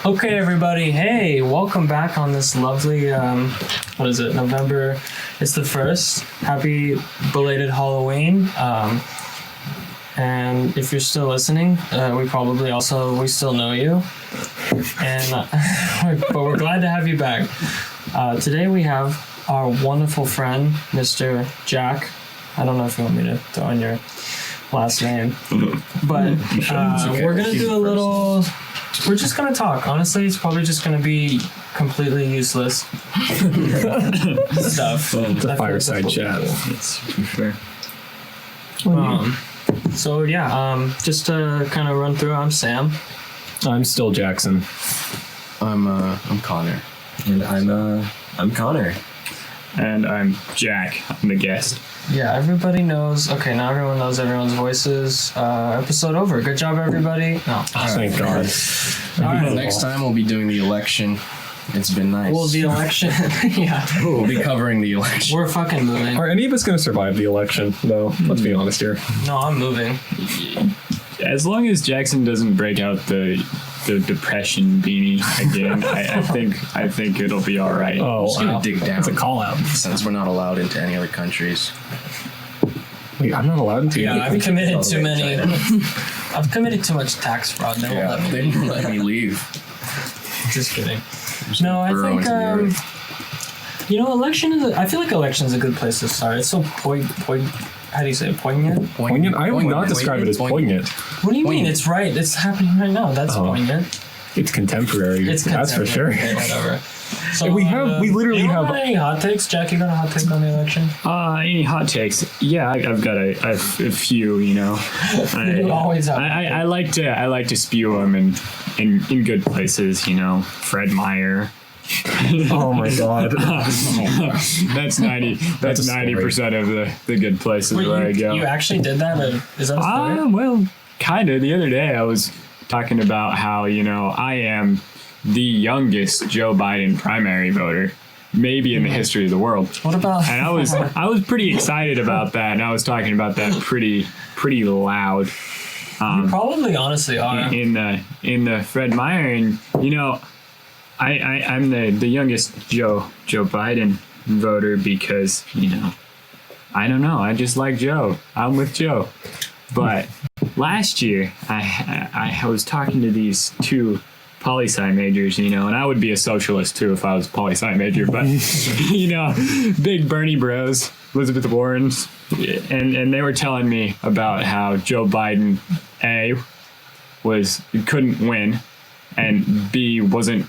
Okay, everybody. Hey, welcome back on this lovely, November. It's the 1st. Happy belated Halloween. And if you're still listening, we still know you. And but we're glad to have you back. Today we have our wonderful friend, Mr. Jack. I don't know if you want me to throw in your last name, but we're gonna do a little. We're just gonna talk. Honestly, it's probably just gonna be completely useless stuff. It's a fireside chat. That's for sure. Just to kind of run through. I'm Sam. I'm still Jackson. I'm Connor. And I'm Connor. And I'm Jack. I'm the guest. Yeah, everybody knows. Okay, now everyone knows everyone's voices. Episode over. Good job, everybody. No. Thank God. All right, next time we'll be doing the election. It's been nice. Well, the election. Yeah. We'll be covering the election. We're fucking moving. Are any of us going to survive the election, though? Let's be honest here. No, I'm moving. As long as Jackson doesn't break out the depression beanie again, I think it'll be all right. Oh, I'm just gonna dig down. That's a call out. Since we're not allowed into any other countries. Wait, I'm not allowed to. Yeah, I've committed too many. I've committed too much tax fraud. They won't let me. They didn't let me leave. Just kidding. No, I think election is. I feel like election is a good place to start. It's so how do you say it? Poignant? Poignant? I would not describe it as poignant. What do you mean? It's right. It's happening right now. That's poignant. It's contemporary. That's for sure. Okay, whatever. So we literally have any hot takes. Jack, you got a hot take on the election? Any hot takes? Yeah, I've got a few. You know, You always have. I like to spew them in good places. You know, Fred Meyer. Oh my God. That's 90% of the good places where I go. You actually did that? Is that a story? Well, kind of. The other day I was talking about how, I am the youngest Joe Biden primary voter, maybe in the history of the world. What about? And I was pretty excited about that, and I was talking about that pretty loud. You probably honestly are. In the Fred Meyer, and I'm the youngest Joe Biden voter because, I don't know. I just like Joe. I'm with Joe. But last year, I was talking to these two poli-sci majors, and I would be a socialist too if I was a poli-sci major. But, big Bernie bros, Elizabeth Warrens, and they were telling me about how Joe Biden, A, couldn't win, and B, wasn't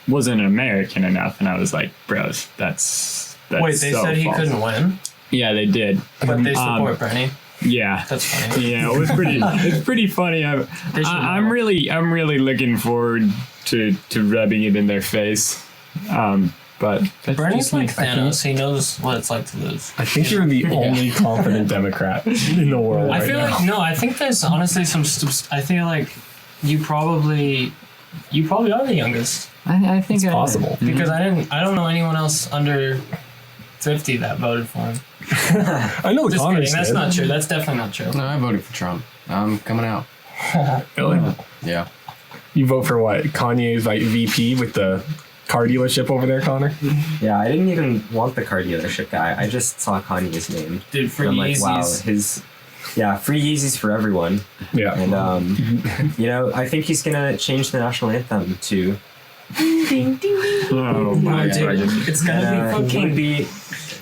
American enough. And I was like, bros, that's Wait, they so said he false. Couldn't win? Yeah, they did. But they support Bernie. Yeah, that's funny. Yeah, it was pretty. It's pretty funny. I'm really looking forward to rubbing it in their face. But Bernie's like Thanos. He knows what it's like to lose. I think you're the only confident Democrat in the world. I feel like no. I think there's honestly some. I feel like you probably are the youngest. I think it's possible because I don't know anyone else under 50 that voted for him. I know Connor's. That's not true. That's definitely not true. No, I voted for Trump. I'm coming out. Really? Yeah. You vote for what? Kanye's VP with the car dealership over there, Connor? Yeah, I didn't even want the car dealership guy. I just saw Kanye's name. Dude, free Yeezys. Wow, free Yeezys for everyone. Yeah. And I think he's gonna change the national anthem to. Oh my God! It's gonna be fucking.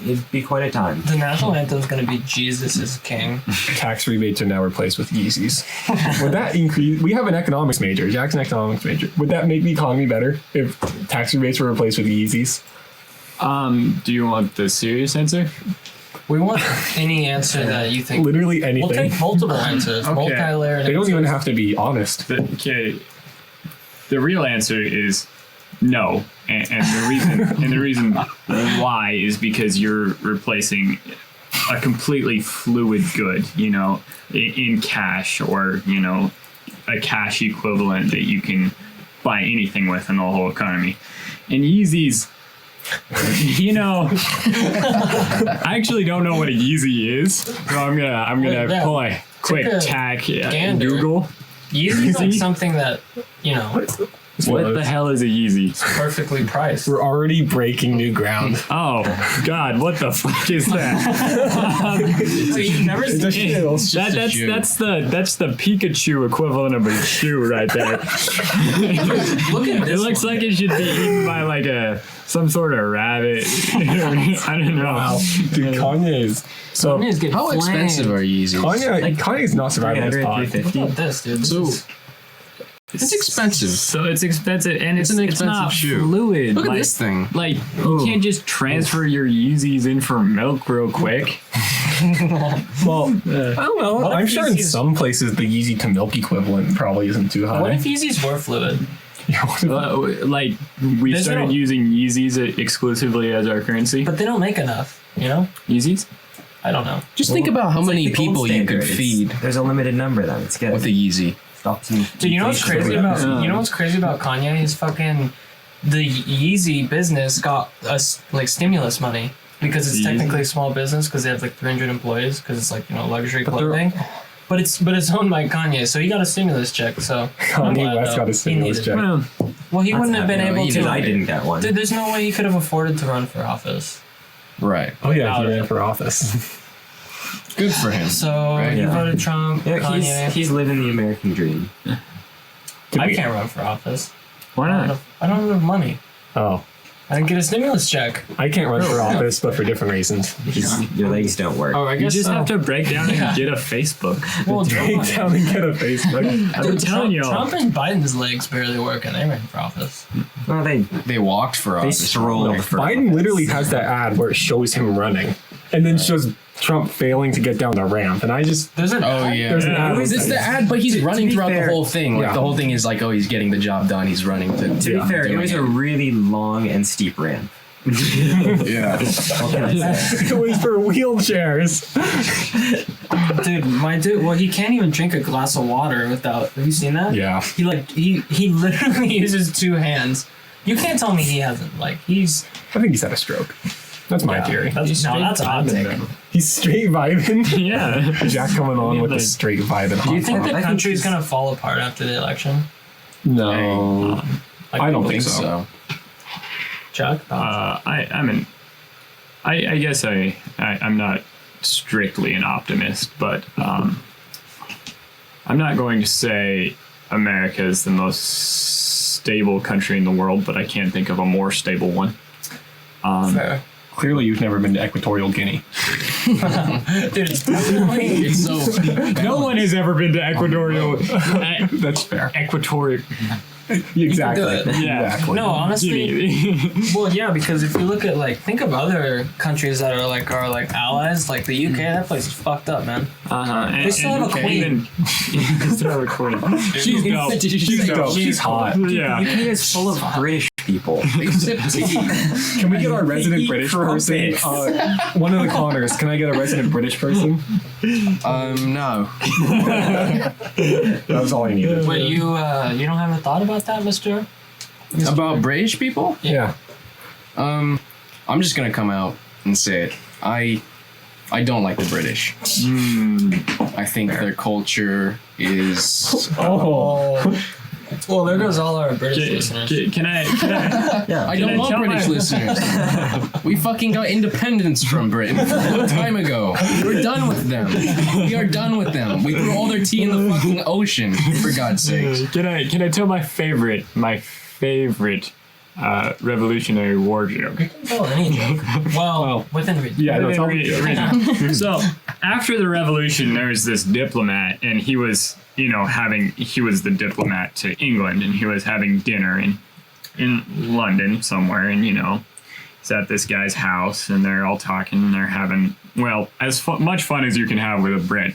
It'd be quite a time. The national anthem's gonna be Jesus is King. Tax rebates are now replaced with Yeezys. Would that increase? We have an economics major. Jack's an economics major. Would that make the economy better if tax rebates were replaced with Yeezys? Do you want the serious answer? We want any answer that you think. Literally anything. We'll take multiple answers. Okay. Multi-layered. They don't even have to be honest. Okay. The real answer is no, and the reason why is because you're replacing a completely fluid good, in cash or a cash equivalent that you can buy anything with in the whole economy. And Yeezys, I actually don't know what a Yeezy is, so I'm gonna pull a quick tack gander. Google. Yeezy's like something that What the hell is a Yeezy? Perfectly priced. We're already breaking new ground. Oh God, what the fuck is that? You've never It's a seen shoe. That's the Pikachu equivalent of a shoe right there. Look at It this looks one. like it should be eaten by like some sort of rabbit. I don't know. Wow. Dude, Kanye is... So, Kanye's getting How expensive flamed. are Yeezys? Kanye's not surviving this pod. 350. Look at this, dude. This So is- it's expensive. So it's expensive, and It's an expensive not shoe. fluid. Look at like, this thing. Like you can't just transfer your Yeezys in for milk real quick. Well, I don't know. What if I'm sure in Yeezys- some places the Yeezy to milk equivalent probably isn't too high. what if Yeezys were fluid? Like we There's started no- using Yeezys exclusively as our currency. But they don't make enough, you know? Yeezys? I don't know. Just think about how It's like many the gold people you could standard. feed There's a limited number then. It's good. with a Yeezy. Stops me. Dude, you know what's crazy about Kanye? His fucking the Yeezy business got us like stimulus money because it's Yeezy? technically a small business because they have like 300 employees because it's like, you know, luxury they're- clothing. But it's owned by Kanye, so he got a stimulus check. So I'm Kanye glad, West though. got a He stimulus needed- check. Well, Well, he wouldn't have been able Because to. I didn't get one. Dude, there's no way he could have afforded to run for office. Right. Oh yeah, he Without ran it. for office. Good for him. So Right, you yeah. voted Trump, Yeah, Kanye. he's living the American dream. I can't run for office. why not? I don't have money. Oh, I didn't get a stimulus check. I can't run for office, but for different reasons. Your legs don't work. Oh, I You guess just so. have to break down and get a Facebook. Well, Take down and get a Facebook. I'm telling you. Trump and Biden's legs barely work, and they ran for office. No, They walked for they office. strolled for Biden literally has that ad where it shows him running, and then shows Trump failing to get down the ramp, and I just There's an Oh yeah. There's an ad Is this the ad? But he's running be throughout fair- the whole thing. Like Yeah. the whole thing is like, oh, he's getting the job done. He's running to. To be fair, it doing was a really long and steep ramp. Yeah. What can I say? it was for wheelchairs. dude, my dude. Well, he can't even drink a glass of water without. Have you seen that? Yeah. He literally uses two hands. You can't tell me he hasn't. Like he's. I think he's had a stroke. That's my theory. That's a hot take. He's straight vibing. Yeah. Jack coming on with the straight vibing. Do you think I the think country's he's- gonna fall apart after the election? No. Like, I don't people- think so. Chuck. I guess I'm not strictly an optimist, but I'm not going to say America is the most stable country in the world, but I can't think of a more stable one. Fair. Clearly, you've never been to Equatorial Guinea. Dude, it's definitely. It's so. No one has ever been to Equatorial. That's fair. Equatorial. Exactly. do it. Yeah. Exactly. No, honestly. Guinea. Well, yeah, because if you look at think of other countries that are like our allies, like the UK. That place is fucked up, man. And, They still have a queen. They still have a queen. She's dope. She's dope. She's hot. Yeah. UK is full of British people. Can we get our resident eat British person? crumpets. One of the Connors. Can I get a resident British person? No. That was all I needed. But you don't have a thought about that, Mister? About British people? Yeah. I'm just gonna come out and say it. I don't like the British. I think their culture is. Oh. Well, there goes all our British Can, listeners. can I? Yeah. I don't I want tell British my- listeners. We fucking got independence from Britain a long time ago. We're done with them. We are done with them. We threw all their tea in the fucking ocean, for God's sakes. Can I tell my favorite Revolutionary War joke? Tell any joke. Well, within reason. Yeah, no, tell me. So after the revolution, there was this diplomat, and he was the diplomat to England, and he was having dinner in London somewhere, and he's at this guy's house, and they're all talking, and they're having as much fun as you can have with a Brit.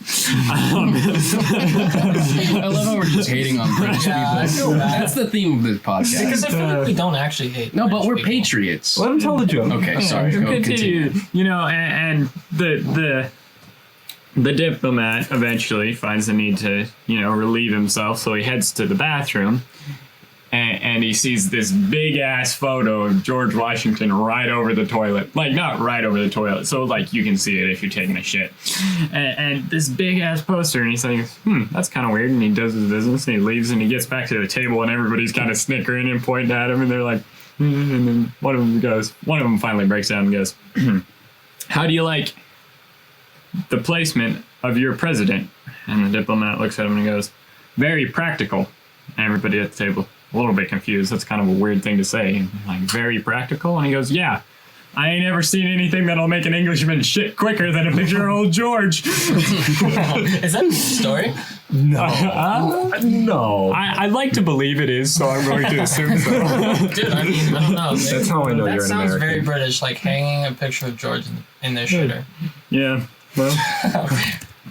I love how we're just hating on British Yeah, I people. feel bad. That's the theme of this podcast. Because I feel like we don't actually hate. No, but British we're people. patriots. Let him tell the joke. Okay, sorry. Go Continue. continue. And the diplomat eventually finds the need to relieve himself, so he heads to the bathroom, and he sees this big ass photo of George Washington right over the toilet. Like, not right over the toilet, so like you can see it if you're taking a shit. And this big ass poster, and he's like, that's kind of weird. And he does his business, and he leaves, and he gets back to the table, and everybody's kind of snickering and pointing at him, and they're like, and then one of them finally breaks down and goes, how do you like the placement of your president? And the diplomat looks at him and he goes, very practical. And everybody at the table, a little bit confused. That's kind of a weird thing to say. Like, very practical? And he goes, yeah, I ain't ever seen anything that'll make an Englishman shit quicker than a picture of old George. Is that the story? No. No. I'd like to believe it is, so I'm going to assume so. Dude, I mean, I don't know. That's how I know that you're an sounds American. very British, like hanging a picture of George in their shitter. Yeah, well,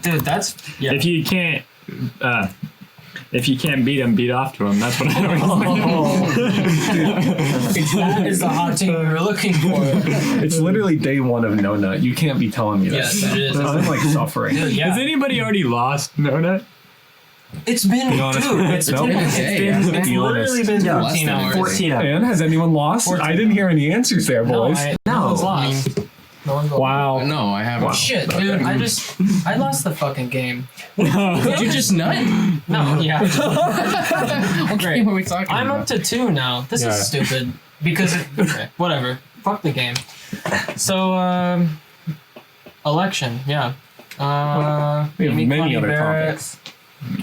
Dude, that's yeah. if you can't beat him, beat off to him. That's what I always think. That is the hot take we were looking for. It's literally day one of No Nut. You can't be telling me Yes, that. it is. I'm like suffering. Dude, yeah. Has anybody already lost No Nut? It's been, honest dude, with me. it's Nope. been, Okay, it's yeah. been literally been Yeah, 14 hours. 14 hours. And has anyone lost? 14. I didn't hear any answers there, No, boys. no one's lost. No one's lost. Wow. No, I haven't. Wow. Shit, dude, I lost the fucking game. Did you just nut? No, yeah. What game are we talking I'm about? up to 2 now. This Yeah. is stupid. Because, okay, whatever. Fuck the game. So, election, yeah. We have Amy many Coney other Barrett, topics.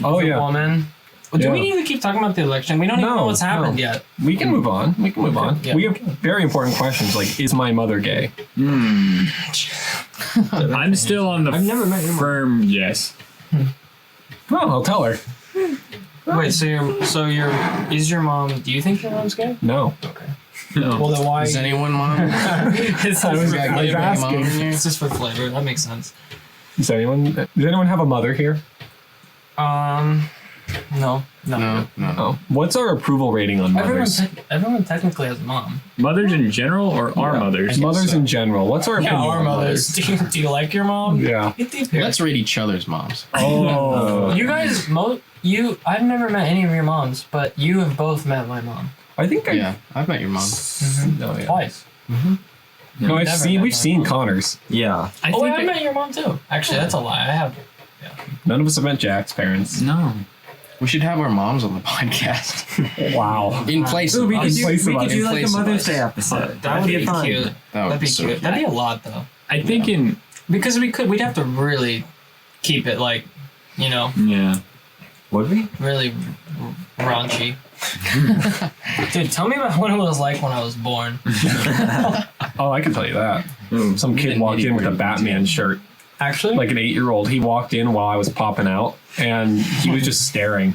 Oh, the yeah. woman. Do Yeah. we need to keep talking about the election? We don't even No, know what's happened no. yet. We can move on. Yeah. We have very important questions like, is my mother gay? I'm still on the I've never met your mom. firm yes. Well, I'll tell her. Wait, is your mom, do you think your mom's gay? No. Okay. No. Well, then why? Is anyone mom? It's I was just for asking. flavor. Mom in here? It's just for flavor. That makes sense. Does anyone have a mother here? No. No. Oh. What's our approval rating on mothers? Everyone technically has a mom. Mothers in general or our mothers? Mothers in general. What's our Yeah, opinion our on mothers. Do you like your mom? Yeah. Get deep here. Let's rate each other's moms. Oh. You guys, I've never met any of your moms, but you have both met my mom. I think Yeah, I've met your mom. No, yeah. Twice. No, Never we've met my seen mom. Connor's. Yeah. I Oh, wait, think I met your mom too. Actually, that's a lie. I have. None of us have met Jack's parents. no. We should have our moms on the podcast. Wow. In place of we us. could do, place we of could us. do like a Place of Mother's us. Day episode. That would be fun. cute. That would That'd be be so cute. That'd be a lot though. I think Because we'd have to really keep it like, yeah. Would we? really raunchy. Dude, tell me about what it was like when I was born. Oh, I can tell you that. Some kid didn't walked need in with a to Batman shirt. Actually, Like an 8-year-old. He walked in while I was popping out, and he was just staring.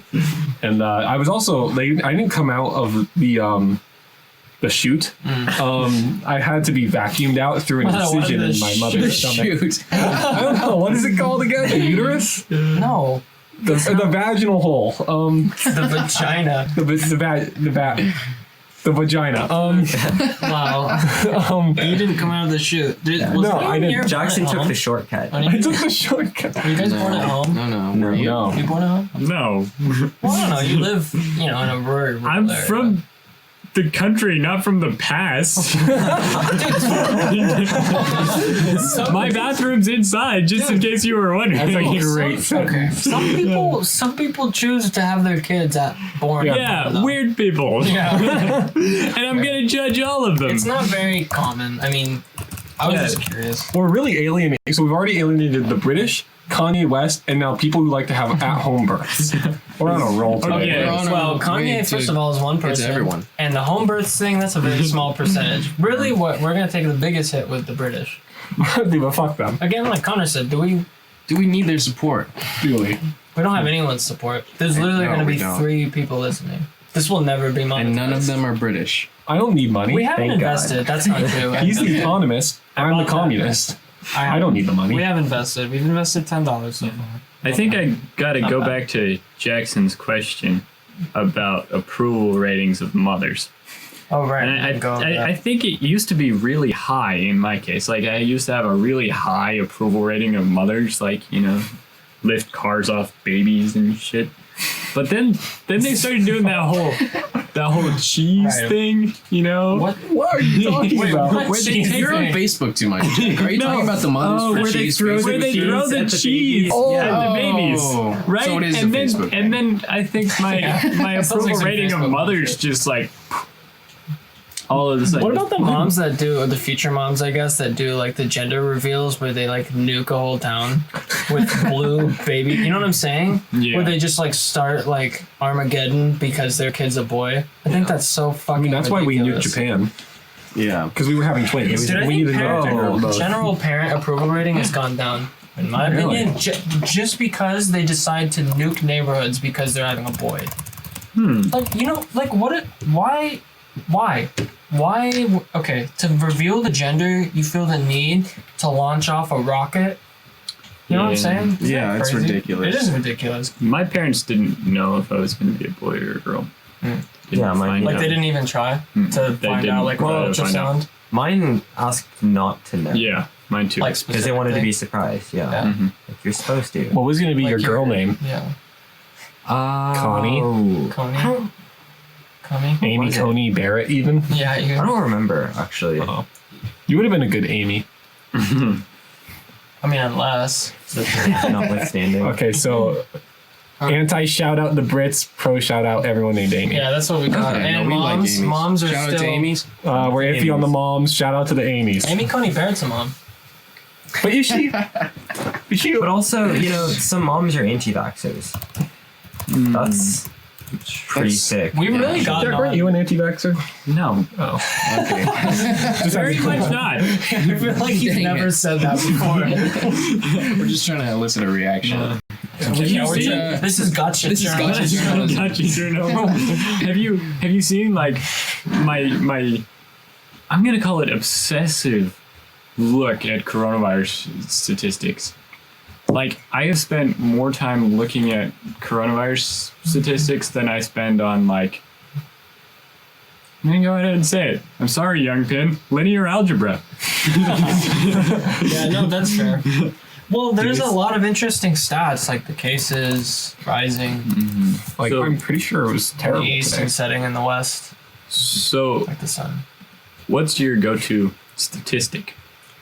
And I was also, I didn't come out of the chute. I had to be vacuumed out through an What incision the in my mother's stomach. Shoot. I don't know. What is it called again? The uterus? no, The vaginal hole. the vagina. The vagina. Wow, you didn't come out of the chute. No, I didn't. Jackson took the shortcut. I took the shortcut. Were you guys born at home? No. Were you? No. You born at home? No. Well, I don't know. You live, in a rural I'm area. from the country, not from the past. My bathroom's inside, just in case you were wondering. That's a great Okay. sentence. Some people choose to have their kids born. Yeah, weird people. Yeah. And I'm gonna judge all of them. It's not very common. I mean, I was Yeah. just curious. We're really alienating. So we've already alienated the British, Kanye West, and now people who like to have at-home births. We're on a roll today. Okay. We're on Well, a Kanye, way first to- of all, is one it's person. everyone. And the home births thing, that's a very small percentage. Really, what we're going to take the biggest hit with the British. Dude, but fuck them. Again, like Connor said, Do we need their support? Really. we don't have anyone's support. There's literally No, going to we be don't. 3 people listening. This will never be monetized. And none of them are British. I don't need money. We haven't Thank God. invested. That's not true. He's the economist. I'm the bought that. communist. I don't need the money. We have invested. We've invested $10 so far. I think I gotta go back to Jackson's question about approval ratings of mothers. Oh, right. And I think it used to be really high in my case. Like, I used to have a really high approval rating of mothers, like, lift cars off babies and shit. But then they started doing that whole that whole cheese Right. thing, you know? What are you talking about? what cheese You're on thing? Facebook too much. Jack. Are you talking about the mothers for where they cheese? throw Facebook? Where they throw the at the cheese babies. at the babies, Oh. right? So it is and a then Facebook and then I think my Sounds like approval some rating of Facebook mothers bullshit. just like all of a sudden. What about the moms that do, or the future moms, I guess, that do like the gender reveals where they like nuke a whole town with blue baby? You know what I'm saying? Yeah. Where they just like start like Armageddon because their kid's a boy. I think that's so fucking. I mean, that's why we nuked ridiculous. Japan. Yeah. Because we were having twins. Dude, I we think needed to know. general parent approval rating has gone down. In my Really? opinion, just because they decide to nuke neighborhoods because they're having a boy. Like, you know, like why? Okay, to reveal the gender, you feel the need to launch off a rocket. You know what I'm Yeah. saying? Isn't Yeah, that it's crazy? ridiculous. It is ridiculous. My parents didn't know if I was going to be a boy or a girl. Didn't Yeah, mine- find Like out. they didn't even try to They find didn't out like try what to find out. ultrasound, Mine asked not to know. Yeah, mine too. like Because they wanted to be specifically. surprised. Yeah. Yeah. Like you're supposed to. What was going to be Like your girl name? Yeah, Connie? Coney. Coney. Amy was it? Coney Barrett, even? Yeah, I don't remember actually. Oh. You would have been a good Amy. I mean, unless. Notwithstanding. Okay, so anti shout out the Brits, pro shout out everyone named Amy. Yeah, that's what we got. Okay, And no, we like moms, Amy's. moms are Shout still. out to Amy's. We're iffy on the moms. Shout out to the Amy's. Amy Coney Barrett's a mom. But is she? Is she? But also, you know, some moms are anti-vaxxers. That's pretty sick. We really got Jack, aren't you an anti-vaxxer? No, Oh. okay. Just Very much not. I feel like he's Dang never it. said that before. We're just trying to elicit a reaction. Yeah, we're seen- just- this is gotcha. This is journalism. gotcha journalism. Gotcha, journal. Have you seen like my I'm gonna call it obsessive look at coronavirus statistics. Like I have spent more time looking at coronavirus statistics than I spend on like I'm gonna go ahead and say it. I'm sorry, young pin. Linear algebra. Yeah, no, that's fair. Well, there's a lot of interesting stats, like the cases rising, Like, So- I'm pretty sure it was the terrible east today. and setting in the west, So like the sun. what's your go-to statistic?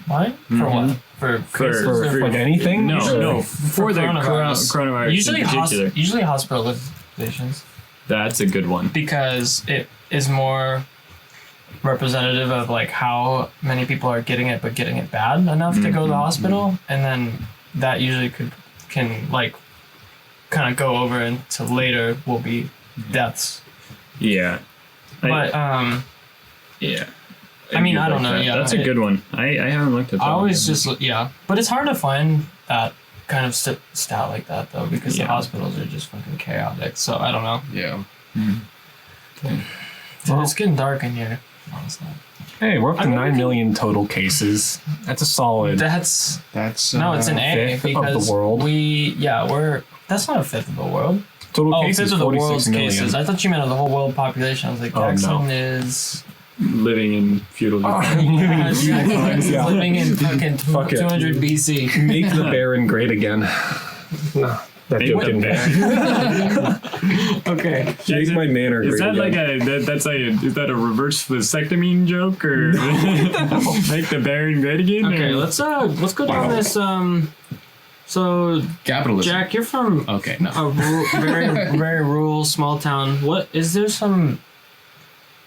What? For what? For cases or for Like anything? No, Or- no, for the coronavirus Usually, in particular. usually hospitalizations, That's a good one. because it is more representative of like how many people are getting it but getting it bad enough to go to the hospital, and then that usually can like kind of go over into later will be deaths. Yeah. But Yeah. I mean, do I don't like know, that. yeah, That's a good one. I haven't looked at that. I always one. just yeah, but it's hard to find that kind of stat like that though, because the Yeah. hospitals are just fucking chaotic. So I don't know. Yeah. Dude, it's getting dark in here. Honestly, Hey, we're up to I mean, 9 million total cases. That's a solid. that's That's no, it's an A fifth of the because world. we're that's not a fifth of the world. Total Oh, cases, fifth of the 46 world's million. cases. I thought you meant of the whole world population. I was like, Oh, no. Jackson is living in feudal. Jackson is Yeah. living in fucking Fuck it. 200 BC. Make the Baron great again. No, that Make joke the didn't Baron. Okay. Make my manner great Is that again. like is that a reverse vasectomy joke or make the Baron great again? Okay, or- let's go down this so capitalism. Jack, you're from Okay, no. a very very rural small town. What is there some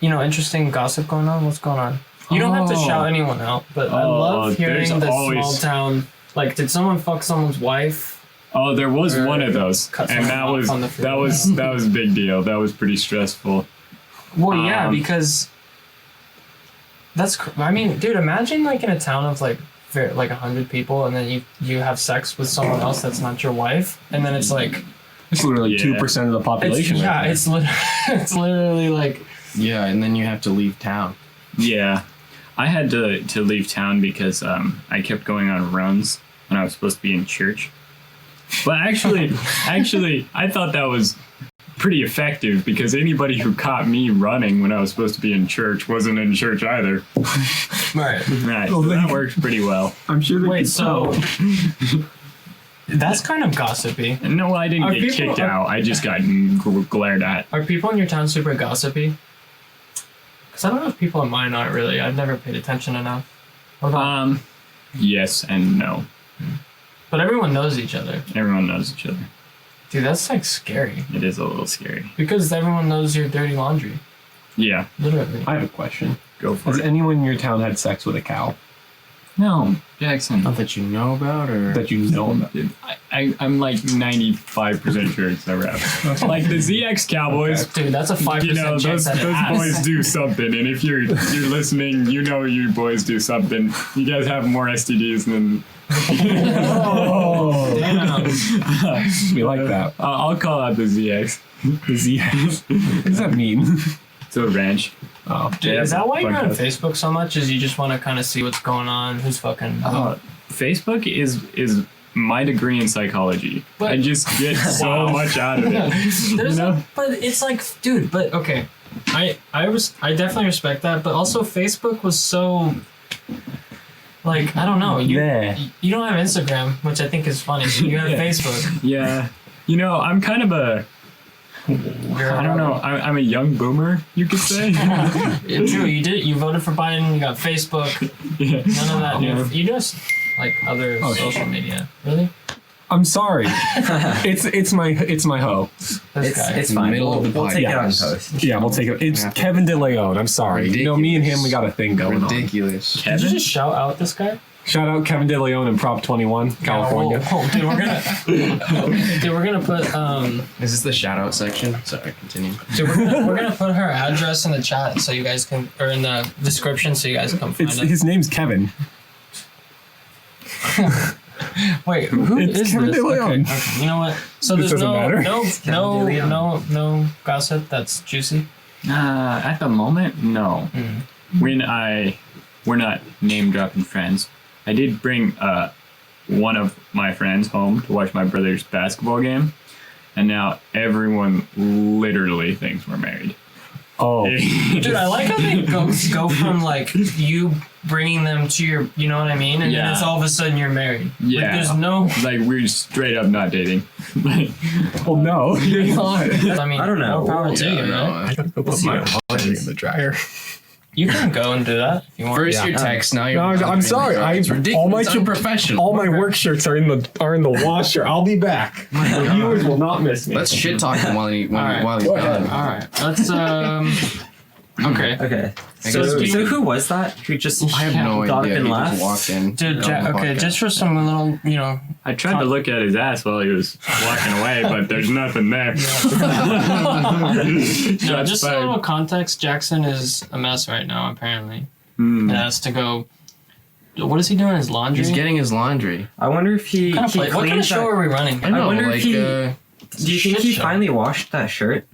interesting gossip going on? What's going on? You don't have to Oh. shout anyone out, but I Oh, love hearing there's the always- small town. Like, did someone fuck someone's wife? Oh, there was Or one of those, cut and someone off on the that was a big deal. That was pretty stressful. Well, yeah, Um, because I mean, dude, imagine like in a town of like 100 people, and then you have sex with someone else that's not your wife, and then it's like It's literally Yeah. 2% of the population. right there. it's literally like Yeah, and then you have to leave town. Yeah, I had to leave town because I kept going on runs when I was supposed to be in church. But actually, I thought that was pretty effective because anybody who caught me running when I was supposed to be in church wasn't in church either. right. Right, so that worked pretty well. I'm sure they Wait, could so That's kind of gossipy. No, I didn't Are get people- kicked out. I just got glared at. Are people in your town super gossipy? Because I don't know if people in mine aren't really. I've never paid attention enough. What about- Yes and no. but everyone knows each other. Everyone knows each other. Dude, that's like scary. It is a little scary. Because everyone knows your dirty laundry. Yeah, Literally. I have a question. go for Has it. anyone in your town had sex with a cow No, Jackson. Not that you know about, or that you know about? I'm like 95% sure it's never happened. Like the ZX Cowboys, Dude, that's a 5% you know, chance those that it has. boys do something. And if you're listening, you know you boys do something. You guys have more STDs than. Oh, Damn. we like that. I'll call out the ZX. The ZX. What does that mean? It's a ranch. Oh, Dude, Yeah, is that why you're on podcast. Facebook so much? Is you just want to kind of see what's going on? Who's fucking... Facebook is my degree in psychology. But- I just get so much out of it. There's know? but it's like, dude, but okay. I definitely respect that, but also Facebook was so... Like, I don't know. You don't have Instagram, which I think is funny. You have Facebook. Yeah. You know, I'm kind of a... I don't know. I'm a young boomer, you could say. True, you did. You voted for Biden. You got Facebook. Yeah. None of that. Yeah. You just like other social media. Really? I'm sorry. it's my hoe. This guy. It's fine. middle of the We'll take it on podcast. post. Yeah, we'll take it. It's Kevin De Leon. I'm sorry. You know, me and him, we got a thing going on. ridiculous. Did you just shout out this guy? Shout out Kevin De Leon and Prop 21, California. Oh, dude, we're gonna put Is this the shout out section? Sorry, continue. dude, we're gonna put her address in the chat so you guys can, or in the description so you guys can come find It's, it. his name's Kevin. Wait, who It's is Kevin this? De Leon. Okay, you know what? So there's doesn't matter. no gossip that's juicy. At the moment, no. We're not name dropping friends. I did bring one of my friends home to watch my brother's basketball game, and now everyone literally thinks we're married. Oh, Dude, I like how they go from like you bringing them to your, you know what I mean, and then Yeah. it's all of a sudden you're married. Yeah. Like, there's no. Like we're straight up not dating. Like, well, no, you're not. I mean, I don't know. more power to Yeah, you, I right? know. I gotta go put my laundry in the dryer. You can go and do that if you want. First your text, now you're. No, I'm sorry. It's ridiculous. all my It's unprofessional. All my work shirts are in the washer. I'll be back. The viewers will not miss me. Let's shit talk him while he's Go ahead. done. All right, let's Okay. Okay. So So, do you- who was that? Who just I have no got idea. up and He left? just walked in. Dude, on Jack, the okay, podcast. just for some little, you know, I tried to look at his ass while he was walking away, but there's nothing there. no, That's just a fine. little context. Jackson is a mess right now, apparently. Hmm. And has to go. What is he doing? His laundry? He's getting his laundry. I wonder if he, What kind of cleans show that. are we running? I know, wonder if like, he- Do you think Shit he show. finally washed that shirt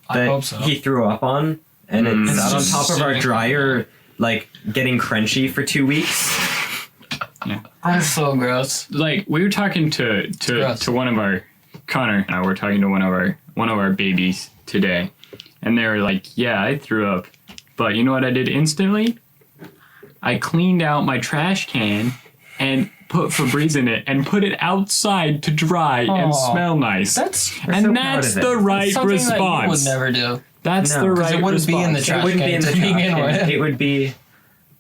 I that hope so. he threw up on, and it It's sat on just top of our sitting- dryer, like getting crunchy for 2 weeks? That's so gross. Like we were talking to gross. one of our Connor and I were talking to one of our babies today, and they were like, "Yeah, I threw up, but you know what I did instantly? I cleaned out my trash can and put Febreze in it and put it outside to dry and Aw. smell nice." That's so and proud that's of the it. right something that you would response. never do. That's No, the 'cause right it wouldn't be in the response. trash It wouldn't be in the can to trash begin can. with. It would be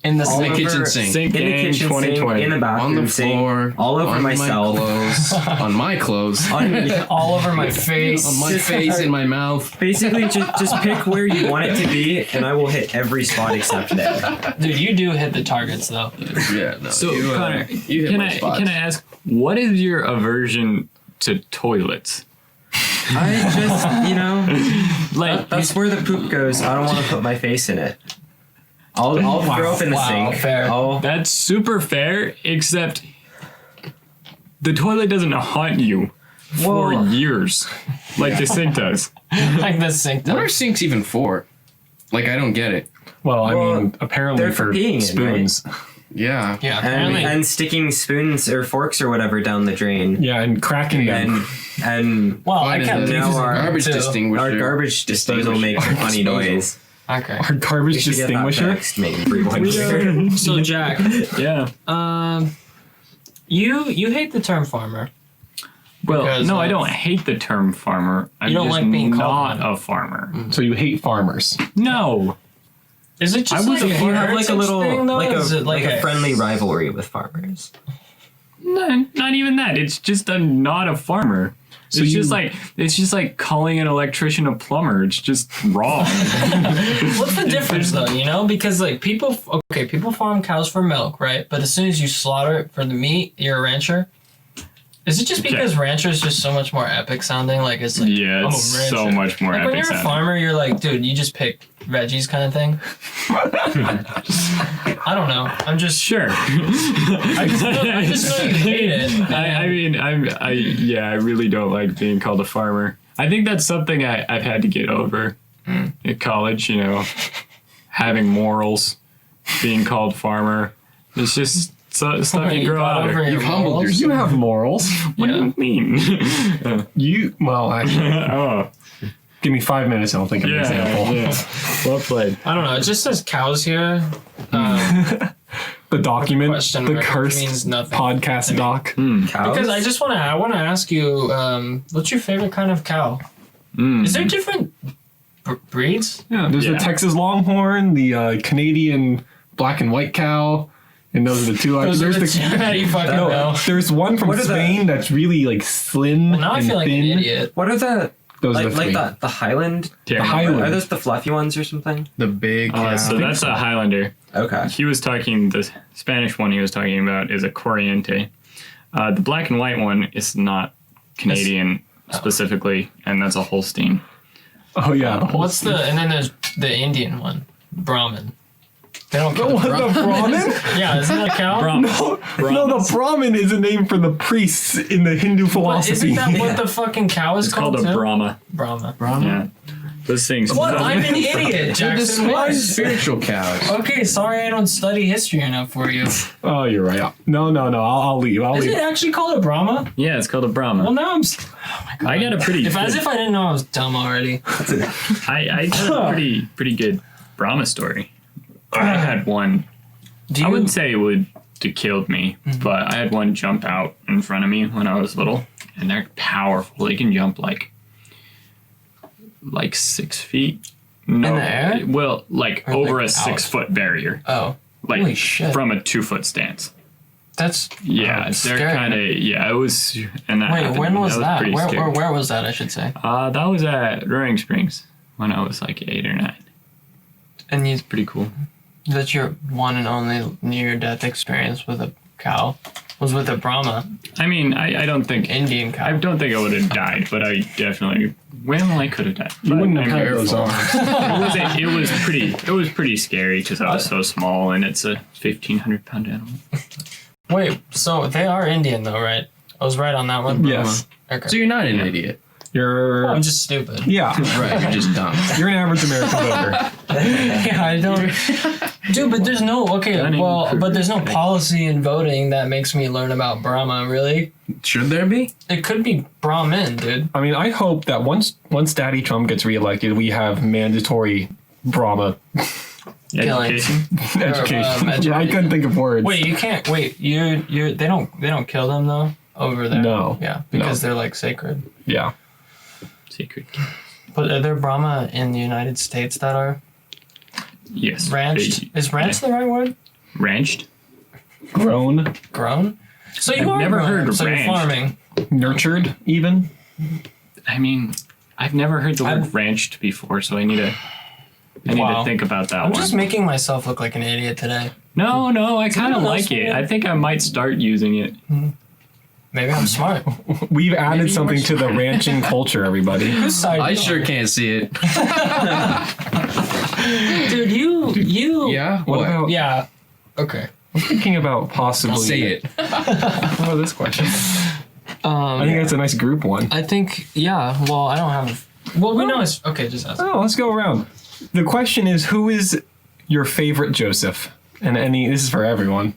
In the all the sink. kitchen over- sink. Sink in the gang kitchen 2020. sink, in the on bathroom the sink, floor, all over on myself. my clothes, on my clothes, on, all over my face. on my face, in my mouth. basically, just pick where you want it to be, and I will hit every spot except there. Dude, you do hit the targets though. Yeah, no. So you, Connor, you hit can my I spots. can I ask what is your aversion to toilets? I just, you know, Like that's where the poop goes. I don't want to put my face in it. I'll throw up in the Wow, sink. fair. that's super fair, except the toilet doesn't haunt you for Well- years like the sink does. Like the sink. What are sinks even for? Like, I don't get it. Well, I Well, mean, apparently they're for for peeing in, spoons. Yeah. Yeah, And, apparently. and sticking spoons or forks or whatever down the drain. Yeah, and cracking them. And well, I Fine, kept and then now our- garbage too. distinguisher. our garbage disposal makes a funny noise. Okay. Our garbage We should get that distinguisher. fixed maybe for one year. So Jack, Yeah. you hate the term farmer. Well, Because no, I of- don't hate the term farmer. I'm You don't just like being not called one. a farmer. So you hate farmers. No. Is it just I was- like Do you have like a little, thing, though? like Is it a friendly rivalry with farmers? No, not even that. It's just I'm not a farmer. It's just like calling an electrician a plumber. It's just wrong. What's the difference though? You know, because like people farm cows for milk, right? But as soon as you slaughter it for the meat, you're a rancher. Is it just Okay. because rancher is just so much more epic sounding? Like it's like Yeah, I'm a it's so rancher. much more Like when epic you're a sounding. farmer, you're like, dude, you just pick veggies kind of thing. I don't know. I'm just Sure. I just know you hate it. I mean, I really don't like being called a farmer. I think that's something I've had to get over at college, you know, having morals, being called farmer. It's just stuff you grow got out over of. your You've humbled morals? You have morals. What do you mean? Actually, give me 5 minutes and I'll think of an example. yeah. Well played. I don't know. It just says cows here. The document, Question the mark cursed means nothing podcast to me. doc. Cows? Because I want to ask you, what's your favorite kind of cow? Is there different breeds? Yeah, there's Yeah. the Texas Longhorn, the Canadian black and white cow, and those are the two. Those are there's the two that you fucking no, know. there's one from What are Spain that's really like slim Well, now I and feel like thin. an idiot. What are the Those are the three. the Highland? Yeah. The Highland. Are those the fluffy ones or something? The big cow. So that's a Highlander. Okay. He was talking, the Spanish one he was talking about is a Corriente. The black and white one is not Canadian specifically, and that's a Holstein. Oh yeah, the whole What's the and then there's the Indian one, Brahmin. They don't kill what, the Brahmin? Yeah, isn't that a cow? Brahmin. No, the Brahmin is a name for the priests in the Hindu But philosophy. isn't that what the fucking cow is It's called a too? Brahma. Brahma. Yeah. Those things. What? I'm an idiot, They're the Jackson. small Why- spiritual cows. Okay, sorry I don't study history enough for you. Oh, you're right. No. I'll leave. I'll Is leave. it actually called a Brahma? Yeah, it's called a Brahma. Well, now I'm. I got a pretty. As if I didn't know I was dumb already. I got a pretty good Brahma story. I had one. Do you? I wouldn't say it would have killed me, Mm-hmm. but I had one jump out in front of me when I was little, and they're powerful. They can jump like 6 feet. No, In the air? Well, like Or, over like, a 6 foot barrier, Oh, like holy shit. from a 2 foot stance. That's. Yeah, it's they're scary. kind of It was, and that. Wait, happened. when was that? pretty Where scary. was that? I should say. That was at Roaring Springs when I was like 8 or 9. And you. Pretty cool. That's your one and only near-death experience with a cow. Was with a Brahma, I mean, I don't think Indian cow. I don't think I would have died, but I definitely. Well, I could have died. You But wouldn't have I'm had careful. those arms. It was pretty scary because I was so small, and it's a 1,500-pound animal. Wait, so they are Indian though, right? I was right on that one. Yes. Okay. So you're not an idiot. You're. I'm just stupid. Yeah. Right, you're just dumb. You're an average American voter. Yeah, I don't. Dude, but there's no but there's no policy in voting that makes me learn about Brahma. Really, Should there be? it could be Brahmin, dude. I mean, I hope that once Daddy Trump gets reelected, we have mandatory Brahma Education. education. education. I couldn't think of words. Wait, you can't. Wait, they don't kill them though over there. No. Yeah, because they're like sacred. Yeah. Secret. But are there Brahma in the United States that are Yes. ranched? Is ranched the right word? Ranched? Grown, Grown? So you I've are never grown, heard of so you're ranched. farming. nurtured, even. I mean, I've never heard the word I've- ranched before, so I need to Wow. think about that I'm one. just making myself look like an idiot today. No, I kind of Someone else like it. will. I think I might start using it. Maybe I'm smart. We've added Maybe you something were to the ranching culture, everybody. Whose side? I you sure on? can't see it. Dude, you. Yeah? What What? about? Yeah. Okay. I'm thinking about possibly. Say it. What about this question? I I think that's a nice group one. yeah. Well, I don't have. Well, we know it's okay. Just ask. Oh, let's go around. The question is, who is your favorite Joseph? And this is for everyone.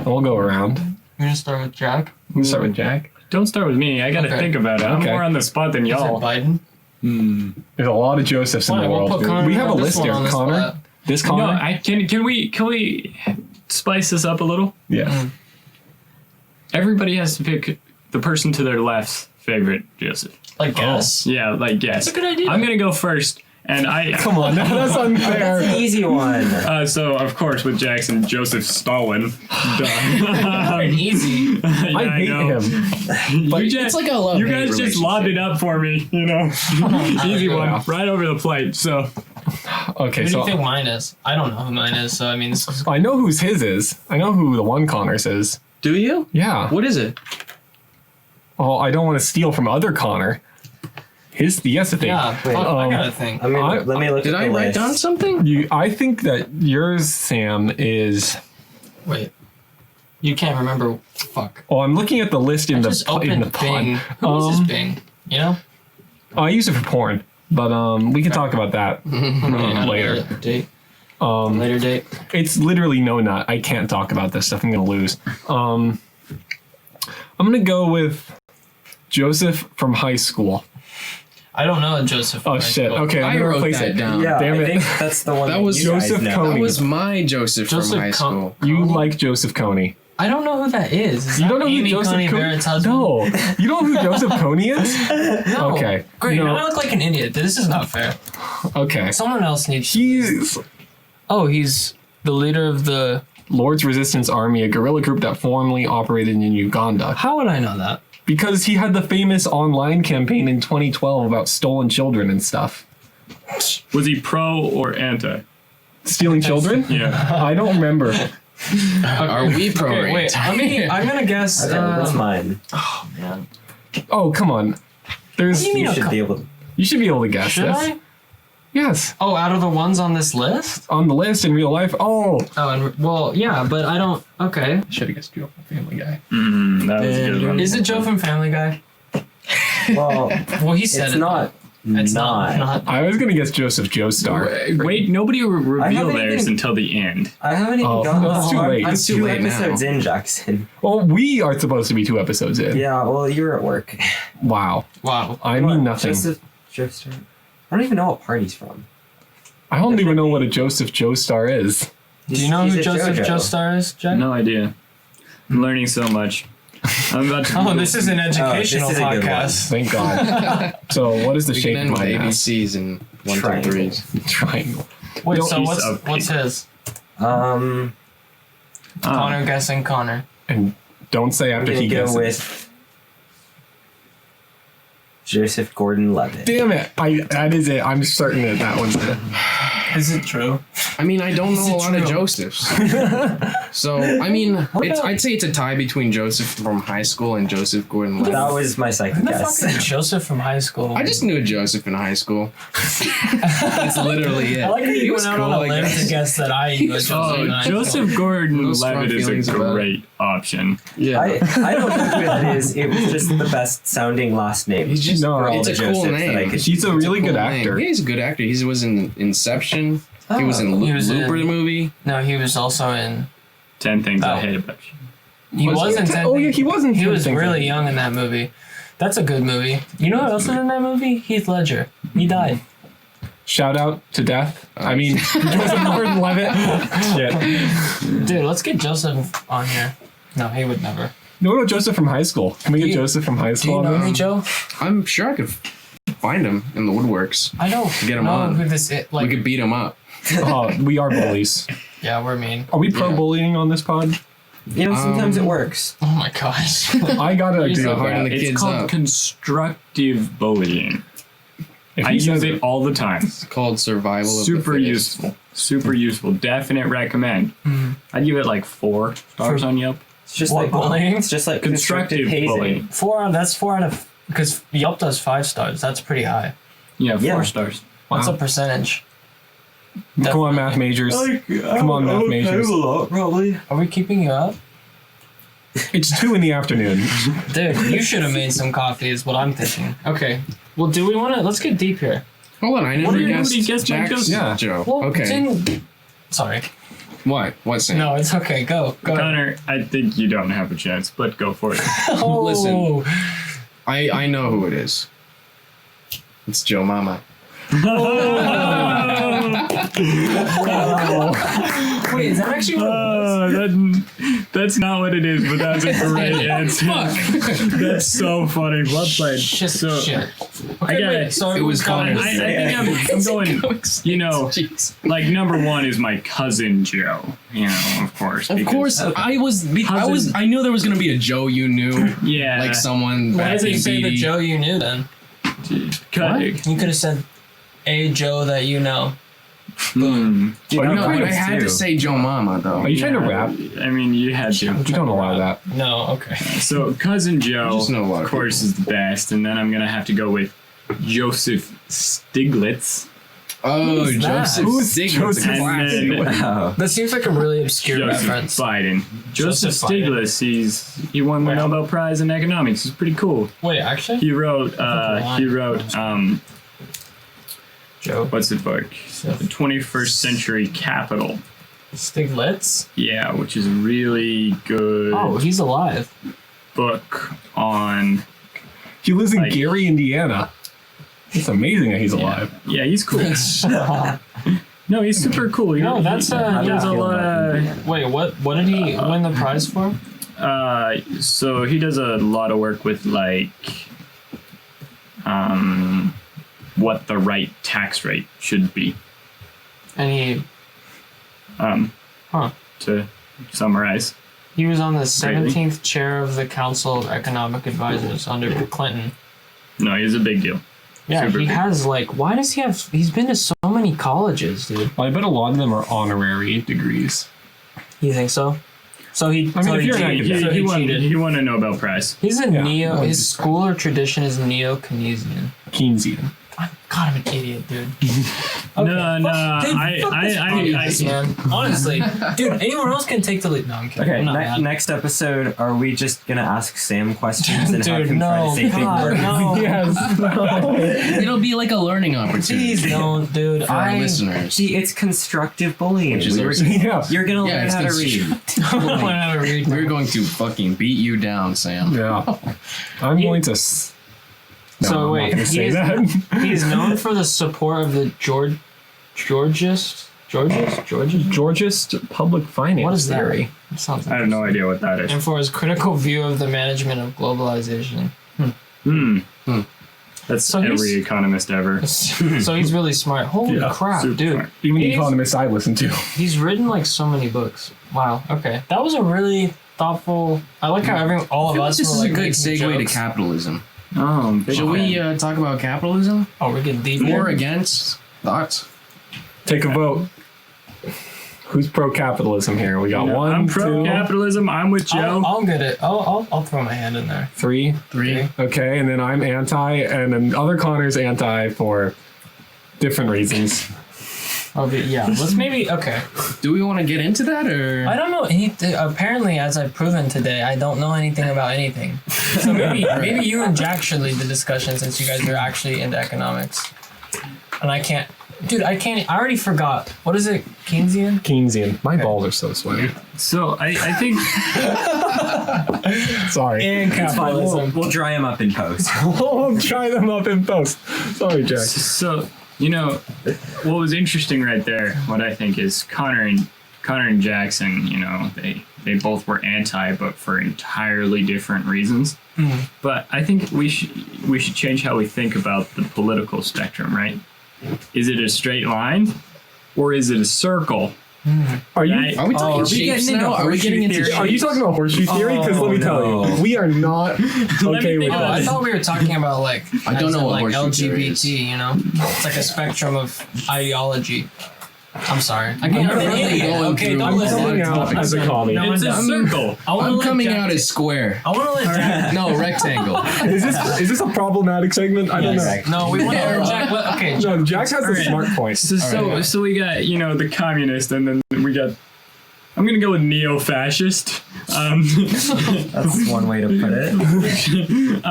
We'll go around. We're gonna start with Jack. We'll start with Jack. Don't start with me. I gotta Okay. think about it. I'm Okay. more on the spot than Is it y'all. Biden? There's a lot of Josephs in Why? the We'll world. put Connor We have a on this list one here. on the Connor. spot. This No, Connor. can we spice this up a little? Yeah. Everybody has to pick the person to their left's favorite Joseph. Like guess. Yeah, like guess. That's a good idea. I'm gonna go first, and I Come on, that's unfair. That's an easy one. so of course with Jackson, Joseph Stalin. Duh. Easy. Yeah, I hate know. him. You just, It's like a love. you guys just lobbed it up for me, you know. Easy one, right over the plate. So Okay, Who do so you think mine is? I don't know who mine is, so I mean, this is I know whose his is. I know who the one Connor's is. Do you? Yeah. What is it? Oh, I don't want to steal from other Connor. Yes, I think. yeah. Fuck, I gotta think. I mean, I- let me look Did at I the write list. down something? I think that yours, Sam, is. Wait, you can't remember? Fuck. Oh, I'm looking at the list in I the just in the opened pod. Bing. Who uses Bing? You know? Oh, I use it for porn, but we can talk about that later. Date. Later date. It's literally no nut. I can't talk about this stuff. I'm gonna lose. I'm gonna go with Joseph from high school. I don't know Joseph. Oh shit. Okay, I'm I gonna wrote replace that it. down. Yeah, Damn I it. think that's the one That was you guys Joseph know. Coney. That was my Joseph from Joseph high school. You like Joseph Coney? I don't know who that is. Is You that don't know Amy who Joseph Coney Coney? Barrett's husband? No, you don't know who Joseph Coney is? No. Okay. Great. No. Now I look like an idiot. This is not fair. Okay. Someone else needs. He's He's the leader of the. Lord's Resistance Army, a guerrilla group that formerly operated in Uganda. How would I know that? Because he had the famous online campaign in 2012 about stolen children and stuff. was he pro or anti? Stealing children? Yeah. I don't remember. Are we pro? Okay, wait. I'm gonna guess. Okay, that's mine. Oh man. Oh, come on. There's. You mean You a should co- be able. You should be able to guess Should this. I? Yes. Oh, out of the ones on this list? On the list in real life. Oh. Oh, and well, yeah, but I don't. Okay. Should have guessed Joe from Family Guy. That was a good one. Is it Joe from Family Guy? Well, Well, he said it's it. not. It's not. I was gonna guess Joseph Joestar. Wait, nobody revealed haven't theirs even- until the end. I haven't even Oh, gotten no, it's too late. I'm It's too two late now. episodes in, Jackson. Well, we are supposed to be 2 episodes in. Yeah, well, you were at work. Wow. Wow. I mean nothing. Joseph Joestar. I don't even know what part he's from. I don't even know what a Joseph Joestar is. Do you know He's who a Joseph JoJo. Joestar is, Jack? No idea. I'm learning so much. I'm about to. Oh, this is an educational this is a good podcast. Thank God. So, what is the We shape can of end with my ass? ABCs and 1, 2, Triangle. 3s. Triangle. Wait, Don't so use what's a his? Ah, Connor guessing Connor. And don't say I'm after gonna he go guesses. with Joseph Gordon-Levitt. Damn it! That is it. I'm certain that one's it. Is it true? I mean, I don't know a it lot of true? Josephs. So, I mean, I'd say it's a tie between Joseph from high school and Joseph Gordon-Levitt. That was my second Who the fuck guess. is Joseph from high school? I just knew a Joseph in high school. That's literally it. I like how He you was went out cool, on a I limb guess. to guess that I knew a Joseph in high school. Joseph No Gordon-Levitt strong is feelings a about it. great option. Yeah. I don't know who that is. It was just the best sounding last name. He's just, No, for all it's the a cool Josephs that I name. could- He's a really Cool good name. actor. Yeah, he's a good actor. He was in Inception. He was in He was Looper, in- the movie. No, he was also in. 10 Things Oh. I Hate About You. He was in 10 Oh yeah, Things- he wasn't. He was really young in that movie. That's a good movie. You know who else was in that movie? Heath Ledger. He died. Shout out to death. I mean, Joseph Gordon-Levitt. Shit. Dude, let's get Joseph on here. No, he would never. No, Joseph from high school. Can we get Do you- Joseph from high Do school? you know on me, this? Joe? I'm sure I could find him in the woodworks. I don't Get him know on. who this is. We Like, could beat him up. Oh, we are bullies. yeah, we're mean. Are we pro Yeah. bullying on this pod? You know, sometimes it works. Oh my gosh. I gotta agree so with hard on that. the It's kids called up. constructive bullying. If I he use says it all the time. It's called survival of the Super fittest. useful. Super useful. Definite recommend. I'd give it like 4 stars on Yelp. It's just What, like bullying? It's just like Constructive hazing. bullying. That's 4 out of. Because Yelp does 5 stars. That's pretty high. Yeah, 4 Yeah. stars. What's Wow. the percentage? Come on, math majors. Come on, math majors. Probably. Are we keeping you up? It's 2 in the afternoon. Dude, you should have made some coffee, is what I'm thinking. Okay. Well, do we want to. Let's get deep here. Hold on, I never did guessed nobody guess my Jack's Joseph? Yeah. Joe. Well, Okay. Sorry. What? What's Sam? No, it's okay. Go. Ahead. Connor, I think you don't have a chance, but go for it. Oh, Listen. I know who it is. It's Joe Mama. Wait, is that actually what it was? That's not what it is, but that's a great answer. That's so funny. Well played. Shit. So, Okay, I got wait, so it was Connor. Connor. I think I'm going, you know, Jeez. like number one is my cousin Joe. You know, of course. Of because- course, I knew there was gonna be a Joe you knew, Yeah. like someone. Why back did in you say the BD. Joe you knew then? You could have said a Joe that you know. Boom. Oh, No, you but kind I of had do. to say Joe Mama though. Are you trying to rap? I mean, you had to. You don't allow that. No, okay. So cousin Joe, just know a lot of of course, is the best, and then I'm gonna have to go with Joseph Stiglitz. Oh, Who's that? Joseph Who's Stiglitz. Joseph a classic. And then Wow. That seems like a really obscure Joseph reference. Biden. Joseph Joseph Biden. Stiglitz. He won the Wait, Nobel Prize in economics. It's pretty cool. Wait, actually? He wrote. Joe. What's the book? The 21st Century Capital. Stiglitz? Yeah, which is a really good Oh, he's alive. book on. He lives in Like- Gary, Indiana. It's amazing that he's alive. Yeah, he's cool. No, he's super cool. He No, that's he does a yeah. lot of. Wait, what did he win the prize for? So he does a lot of work with like, what the right tax rate should be. And he To summarize, he was on the Greatly. 17th chair of the Council of Economic Advisors under Clinton. no, he's a big deal. Yeah, Super he big. has like, why does he have, he's been to so many colleges, dude. Well, I bet a lot of them are honorary degrees. You think so? So he, I mean, so if he you're an cheated. academic- So he cheated. He won a Nobel Prize. He's a Yeah. his school or tradition is neo-Keynesian. Keynesian. God, I'm an idiot, dude. No, no, Yes, man. Honestly, dude, anyone else can take the lead. No, I'm kidding. Okay, I'm not mad. next episode, are we just gonna ask Sam questions and have Dude, him try to no, say big God, words? no. Yes. It'll be like a learning opportunity Please don't, dude. for our listeners. See, it's constructive bullying. Which is We were- Yeah. You're gonna Yeah, learn it's how to constru- read. I learn how to read. We're going to fucking beat you down, Sam. Yeah. I'm going to. No, So I'm wait, not gonna say he is- that. He is known for the support of the Georgist Public finance What is that? theory. That sounds I have no idea what that is. And for his critical view of the management of globalization. That's So he's- every economist ever. So he's really smart. Holy Yeah, crap, super dude. smart. Even the He's- economists I listen to. He's written like so many books. Wow. Okay. That was a really thoughtful. I like how all I of feel like us this were is like a good making segue jokes. to capitalism. Oh, big Shall we fan. talk about capitalism? Oh, we're getting deep. For here. or against? Thoughts? Take a vote. Who's pro-capitalism here? We got one, I'm two, pro-capitalism. I'm with Joe. I'll get it. I'll throw my hand in there. three. Three. Okay, and then I'm anti, and then other Connor's anti for different reasons. Yeah. Let's maybe. Okay. Do we want to get into that or? I don't know. Apparently, as I've proven today, I don't know anything about anything. So maybe you and Jack should lead the discussion since you guys are actually into economics. And I can't. Dude, I already forgot. What is it? Keynesian? Keynesian. My balls are so sweaty. So I think Sorry. And It's fine. capitalism. We'll dry him up in post. I'll try them up in post. Sorry, Jack. so. You know, what was interesting right there, what I think is Connor and Jackson, you know, they both were anti, but for entirely different reasons. But I think we should change how we think about the political spectrum, right? Is it a straight line, or is it a circle? Are you Right? Are we talking shapes now? Are we getting into are you talking about horseshoe theory? Because let me tell you, we are not okay with I that. thought we were talking about like I don't as know in, what like horseshoe theory is. LGBT, you know? It's like a spectrum of ideology. I'm sorry. I I'm can't currently really going okay, through don't a listen. lot coming of out topics. as a commie. No, It's a circle. I'm coming out as square. I want to let Jack. No, rectangle. Is this a problematic segment? I don't know. No, we want to let Jack. Okay, No, Jack has a Alright. smart point. So we got, you know, the communist, and then we got. I'm gonna go with neo-fascist. That's one way to put it.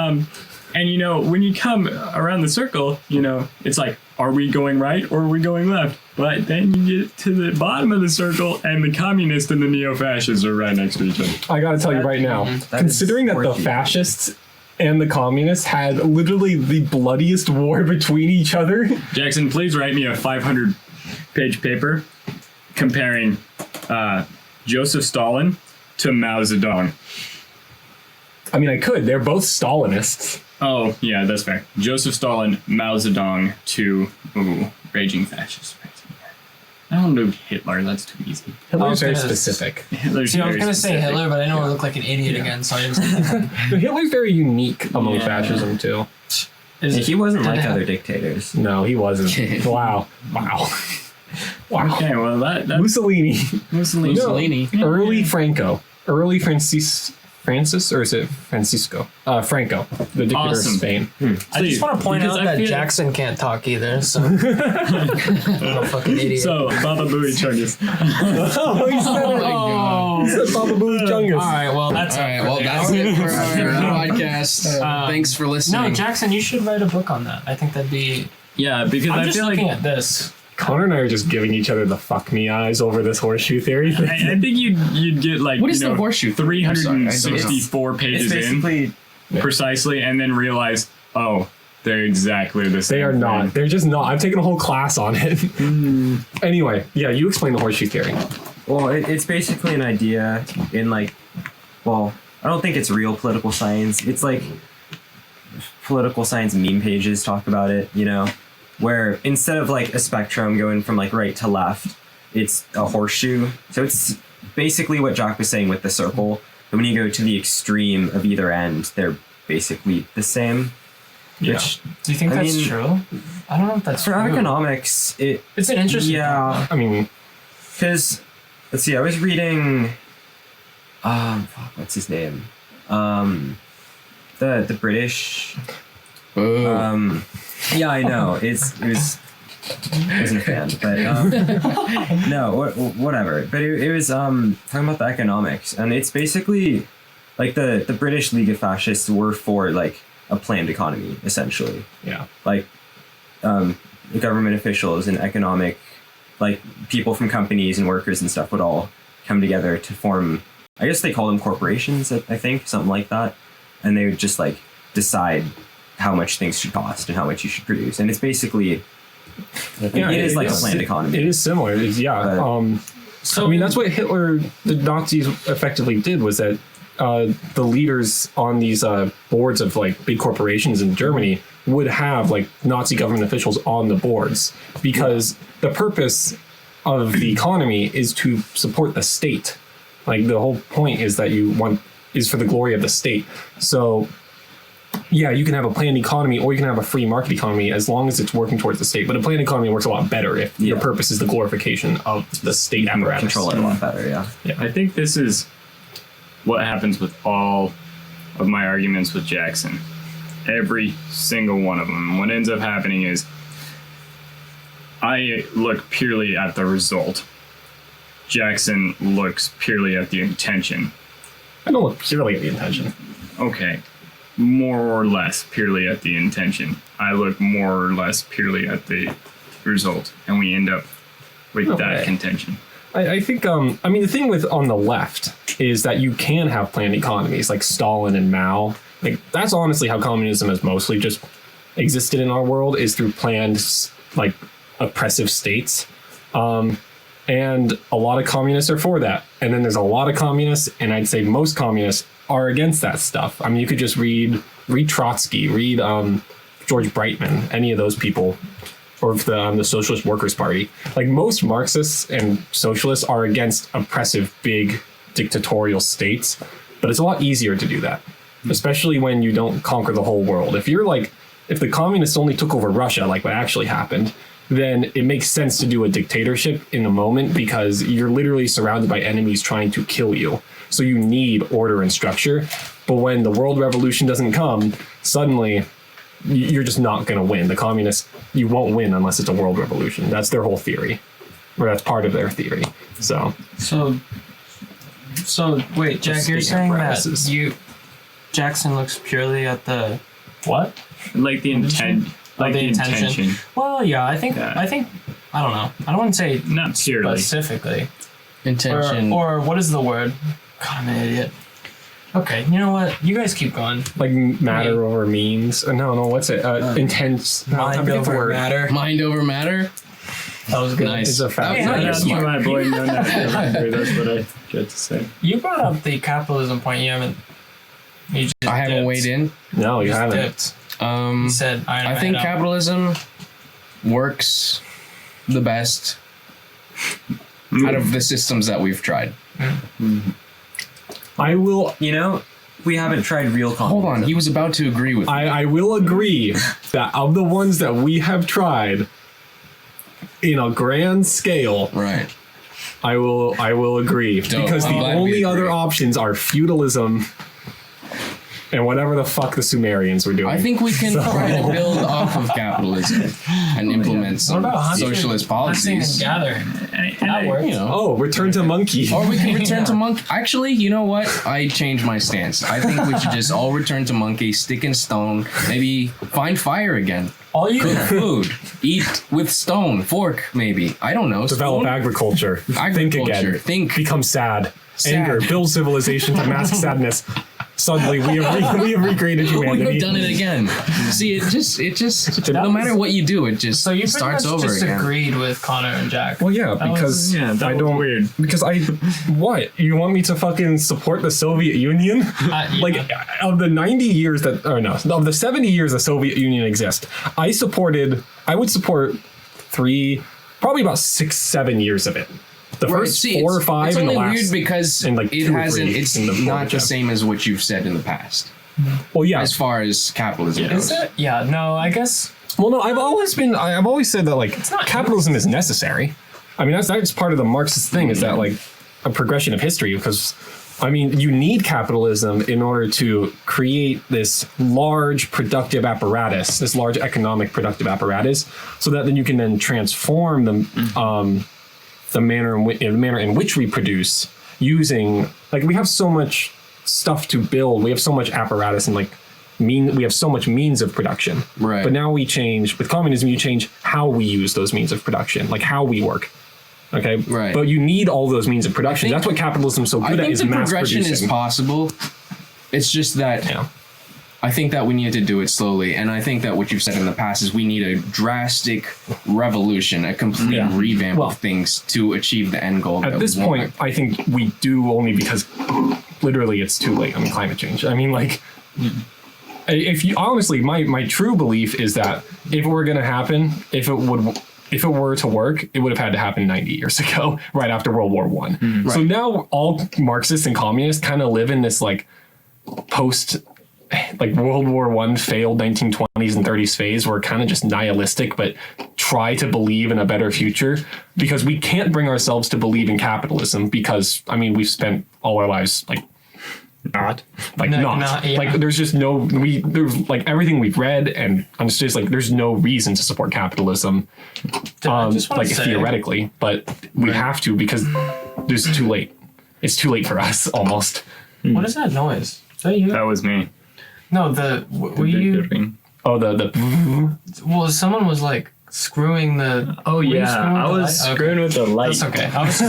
And you know, when you come around the circle, you know, it's like, are we going right or are we going left? But then you get to the bottom of the circle, and the communists and the neo-fascists are right next to each other. I gotta tell you right now, considering that the quirky. fascists and the communists had literally the bloodiest war between each other. Jackson, please write me a 500-page paper comparing Joseph Stalin to Mao Zedong. I mean, I could. They're both Stalinists. Oh, yeah, that's fair. Joseph Stalin, Mao Zedong to raging fascist. I don't do Hitler. That's too easy. Hitler's very gonna- specific. Hitler's See, I was very gonna say specific. Hitler, but I don't want to look like an idiot again, so I just. But Hitler's very unique among Yeah. fascism too. He wasn't did like it other have- dictators. No, he wasn't. Wow. Wow. Okay, well that's Mussolini. Mussolini. Mussolini. Early Franco. Early Francis, or is it Francisco? Franco, the dictator Awesome. of Spain. I just want to point Because out I that feel- Jackson can't talk either, so. I'm a fucking idiot. So, Baba Booey Chungus. Oh, he said Oh my god. He said Baba Booey Chungus. All right, well, that's All right, well, that's it for our podcast. Thanks for listening. No, Jackson, you should write a book on that. I think that'd be. Yeah, because I'm I just feel like looking at this. Connor and I are just giving each other the fuck me eyes over this horseshoe theory thing. I think you'd get like What is the horseshoe? 364 It's pages in basically precisely, and then realize, oh, they're exactly the same. They are not. thing. They're just not. I've taken a whole class on it. Anyway, yeah, you explain the horseshoe theory. well, it's basically an idea in like, well, I don't think it's real political science. It's like political science meme pages talk about it, you know, where instead of like a spectrum going from like right to left, it's a horseshoe. So it's basically what Jock was saying with the circle. And when you go to the extreme of either end, they're basically the same. Which Do you think I that's mean- true? I don't know if that's for true. economics, It's an interesting. yeah, I mean, because let's see, I was reading, what's his name? The British. Oh. Yeah, I know. I wasn't a fan, but no, whatever. But it was talking about the economics, and it's basically like the British League of Fascists were for like a planned economy, essentially. yeah. Like the government officials and economic, like people from companies and workers and stuff would all come together to form. I guess they call them corporations. I think something like that, and they would just like decide how much things should cost and how much you should produce, and it's basically. Yeah, it is like a planned economy. It is similar. Yeah. But- So I mean, that's what Hitler, the Nazis, effectively did was that the leaders on these boards of like big corporations in Germany would have like Nazi government officials on the boards because the purpose of the economy is to support the state. Like the whole point is that is for the glory of the state. So. Yeah, you can have a planned economy or you can have a free market economy as long as it's working towards the state. But a planned economy works a lot better if your purpose is the glorification of the state apparatus. Control it a lot better, yeah. I think this is what happens with all of my arguments with Jackson. Every single one of them. What ends up happening is I look purely at the result. Jackson looks purely at the intention. I don't look purely at the intention. Okay. More or less purely at the intention. I look more or less purely at the result. And we end up with Okay. that contention. I think, I mean, the thing with on the left is that you can have planned economies like Stalin and Mao. Like, that's honestly how communism has mostly just existed in our world, is through planned, like, oppressive states. And a lot of communists are for that. And then there's a lot of communists, and I'd say most communists are against that stuff. I mean, you could just read Trotsky, read George Brightman, any of those people, or the Socialist Workers' Party. Like, most Marxists and socialists are against oppressive, big dictatorial states, but it's a lot easier to do that, especially when you don't conquer the whole world. If the communists only took over Russia, like what actually happened, then it makes sense to do a dictatorship in the moment because you're literally surrounded by enemies trying to kill you. So you need order and structure. But when the world revolution doesn't come, suddenly you're just not going to win. The communists, you won't win unless it's a world revolution. That's their whole theory, or that's part of their theory. So wait, Jack, you're state saying that apparatuses. Jackson looks purely at the what? Like the intent. Like the the intention. intention. Well, yeah, I think Yeah. I don't know. I don't want to say Not purely. specifically. Intention. Or what is the word? God, I'm an idiot. Okay, you know what? You guys keep going. like matter over means. No, what's it? Intense. No, I Mind forget the over word. matter. Mind over matter. That was good. Nice. It's a fact. That was Yeah, nice. That's my boy. No, that's what I get to say. You brought up the capitalism point. You haven't. You just I haven't dipped. weighed in. No, you Just haven't. dipped. You said I think capitalism works the best out of the systems that we've tried. I will. You know, we haven't tried real communism. Hold on, he was about to agree with me. I will agree that of the ones that we have tried in a grand scale, Right. I will agree Dope. because the I'm glad we only other agree. options are feudalism and whatever the fuck the Sumerians were doing. I think we can try to build off of capitalism and implement What some about hunting, socialist hunting and policies. gathering? And That I- works. You know. Oh, return to monkey. Or we can return to monkey. Actually, you know what? I changed my stance. I think we should just all return to monkey, stick and stone, maybe find fire again. All you Cook food, eat with stone, fork, maybe. I don't know. Develop Stone? agriculture. Think Agriculture. again. Think. Become sad. Sad. Anger. Build civilization to mask sadness. Suddenly, we have recreated humanity. We've done it again. See, it just no matter what you do, it just So you pretty starts much over just again. agreed with Connor and Jack. Well, yeah, That because Yeah, that I was don't. weird. Because what? You want me to fucking support the Soviet Union? Yeah. Like, of the 90 years that, or no, of the 70 years the Soviet Union exists, I would support probably about 6-7 years of it. The Right, first see, 4 or it's 5 It's in the only last. weird because in like it 2 or hasn't. 3 It's in the not the program. same as what you've said in the past, Well, yeah. as far as capitalism Is goes. it? Yeah, no, I guess. Well, no, I've always said that like not capitalism is necessary. I mean, that's part of the Marxist thing is that like a progression of history because I mean, you need capitalism in order to create this large productive apparatus, this large economic productive apparatus, so that then you can then transform the manner in which we produce using like we have so much stuff to build, we have so much apparatus and like we have so much means of production. Right. But now we change with communism, you change how we use those means of production, like how we work. Okay. Right. But you need all those means of production. think- That's what capitalism's so I good at think is the mass progression producing. is possible. It's just that Yeah. I think that we need to do it slowly, and I think that what you've said in the past is we need a drastic revolution, a complete Yeah. revamp Well, of things to achieve the end goal. At that this we want. point, I think we do only because literally it's too late on climate change. I mean, like, if you honestly, my true belief is that if it were going to happen, if it were to work, it would have had to happen 90 years ago, right after World War One. So now all Marxists and communists kind of live in this like post, like World War One failed 1920s and 30s phase, where kind of just nihilistic, but try to believe in a better future because we can't bring ourselves to believe in capitalism because I mean we've spent all our lives like not yeah. like there's just no there's like everything we've read and I'm just like there's no reason to support capitalism I just wanna like say- theoretically, but we have to because it's too late. It's too late for us almost. What is that noise? Is that you? That was me. No, were you? Oh, the Well, someone was like screwing the. Oh were you yeah, screwing I the was light? screwing with the light. That's okay. I was.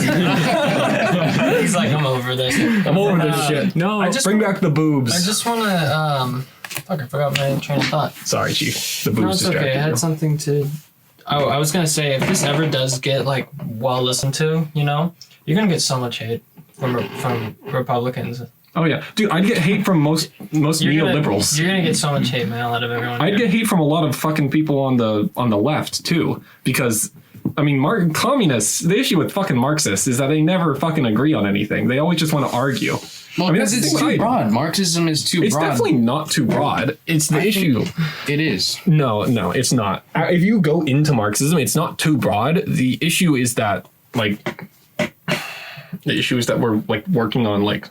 He's like, I'm over this. I'm over this shit. No, I just Bring back the boobs. I just want to. Fuck, I forgot my train of thought. Sorry, Chief. The No, boobs it's okay. distracted I had you. something to. Oh, I was gonna say if this ever does get like well listened to, you know, you're gonna get so much hate from Republicans. Oh yeah, dude, I'd get hate from most neoliberals. You're gonna get so much hate mail out of everyone. I'd get hate from a lot of fucking people on the left too, because I mean, communists. The issue with fucking Marxists is that they never fucking agree on anything. They always just want to argue. Well, I mean, because that's the it's thing too with broad. Marxism is too It's broad. definitely not too broad. It's the issue. It is. No, it's not. If you go into Marxism, it's not too broad. The issue is that we're like working on like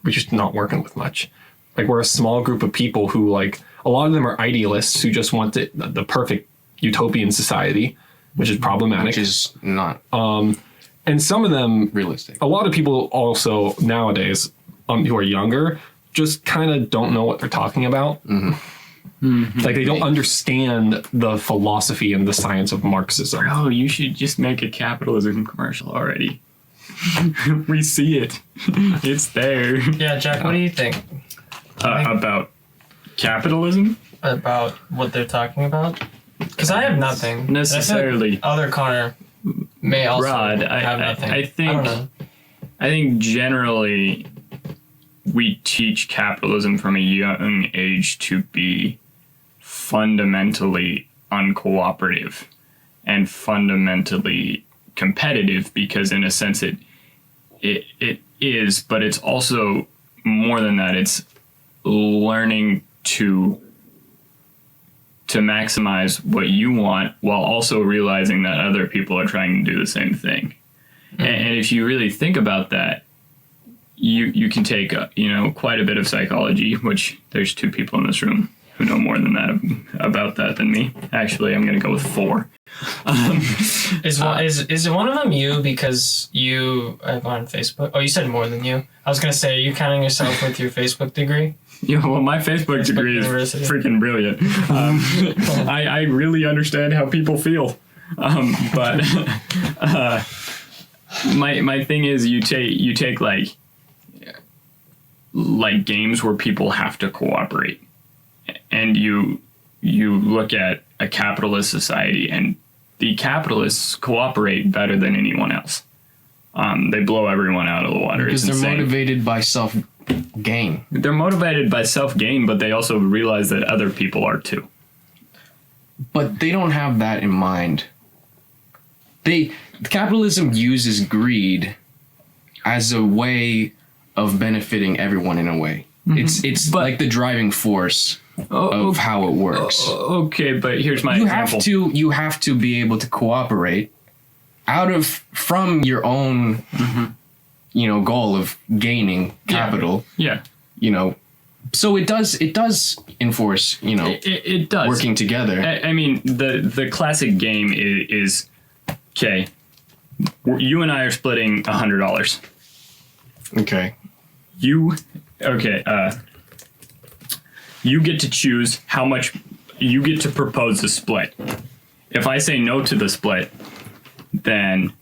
we're just not working with much. Like we're a small group of people who like a lot of them are idealists who just want the perfect utopian society, which is problematic. Which is not And some of them, realistic. a lot of people also nowadays who are younger just kind of don't know what they're talking about. Like they don't understand the philosophy and the science of Marxism. Oh, you should just make a capitalism commercial already. We see it. It's there. Yeah, Jack. What do you think About capitalism? about what they're talking about? Because I have nothing Necessarily. I feel like other Connor may also broad. have nothing. I don't know. think generally we teach capitalism from a young age to be fundamentally uncooperative and fundamentally competitive, because in a sense it is, but it's also more than that. It's learning to maximize what you want while also realizing that other people are trying to do the same thing. And if you really think about that, you can take quite a bit of psychology, which there's 2 people in this room who know more than that about that than me. Actually, I'm going to go with 4. Is one of them you, because you are on Facebook? Oh, you said more than you. I was going to say, are you counting yourself with your Facebook degree? Yeah, well, my Facebook degree University. is freaking brilliant. I really understand how people feel. But my thing is, you take like games where people have to cooperate, and you look at a capitalist society, and the capitalists cooperate better than anyone else. They blow everyone out of the water. Because It's they're insane. motivated by self-gain. They're motivated by self-gain, but they also realize that other people are too. But they don't have that in mind. Capitalism uses greed as a way of benefiting everyone in a way. It's like the driving force of how it works. Okay, but here's my example. You have to be able to cooperate from your own goal of gaining capital. Yeah. So it does enforce, It does. working together. I mean, the classic game is okay, you and I are splitting $100. Okay. You get to choose how much. You get to propose the split. If I say no to the split, then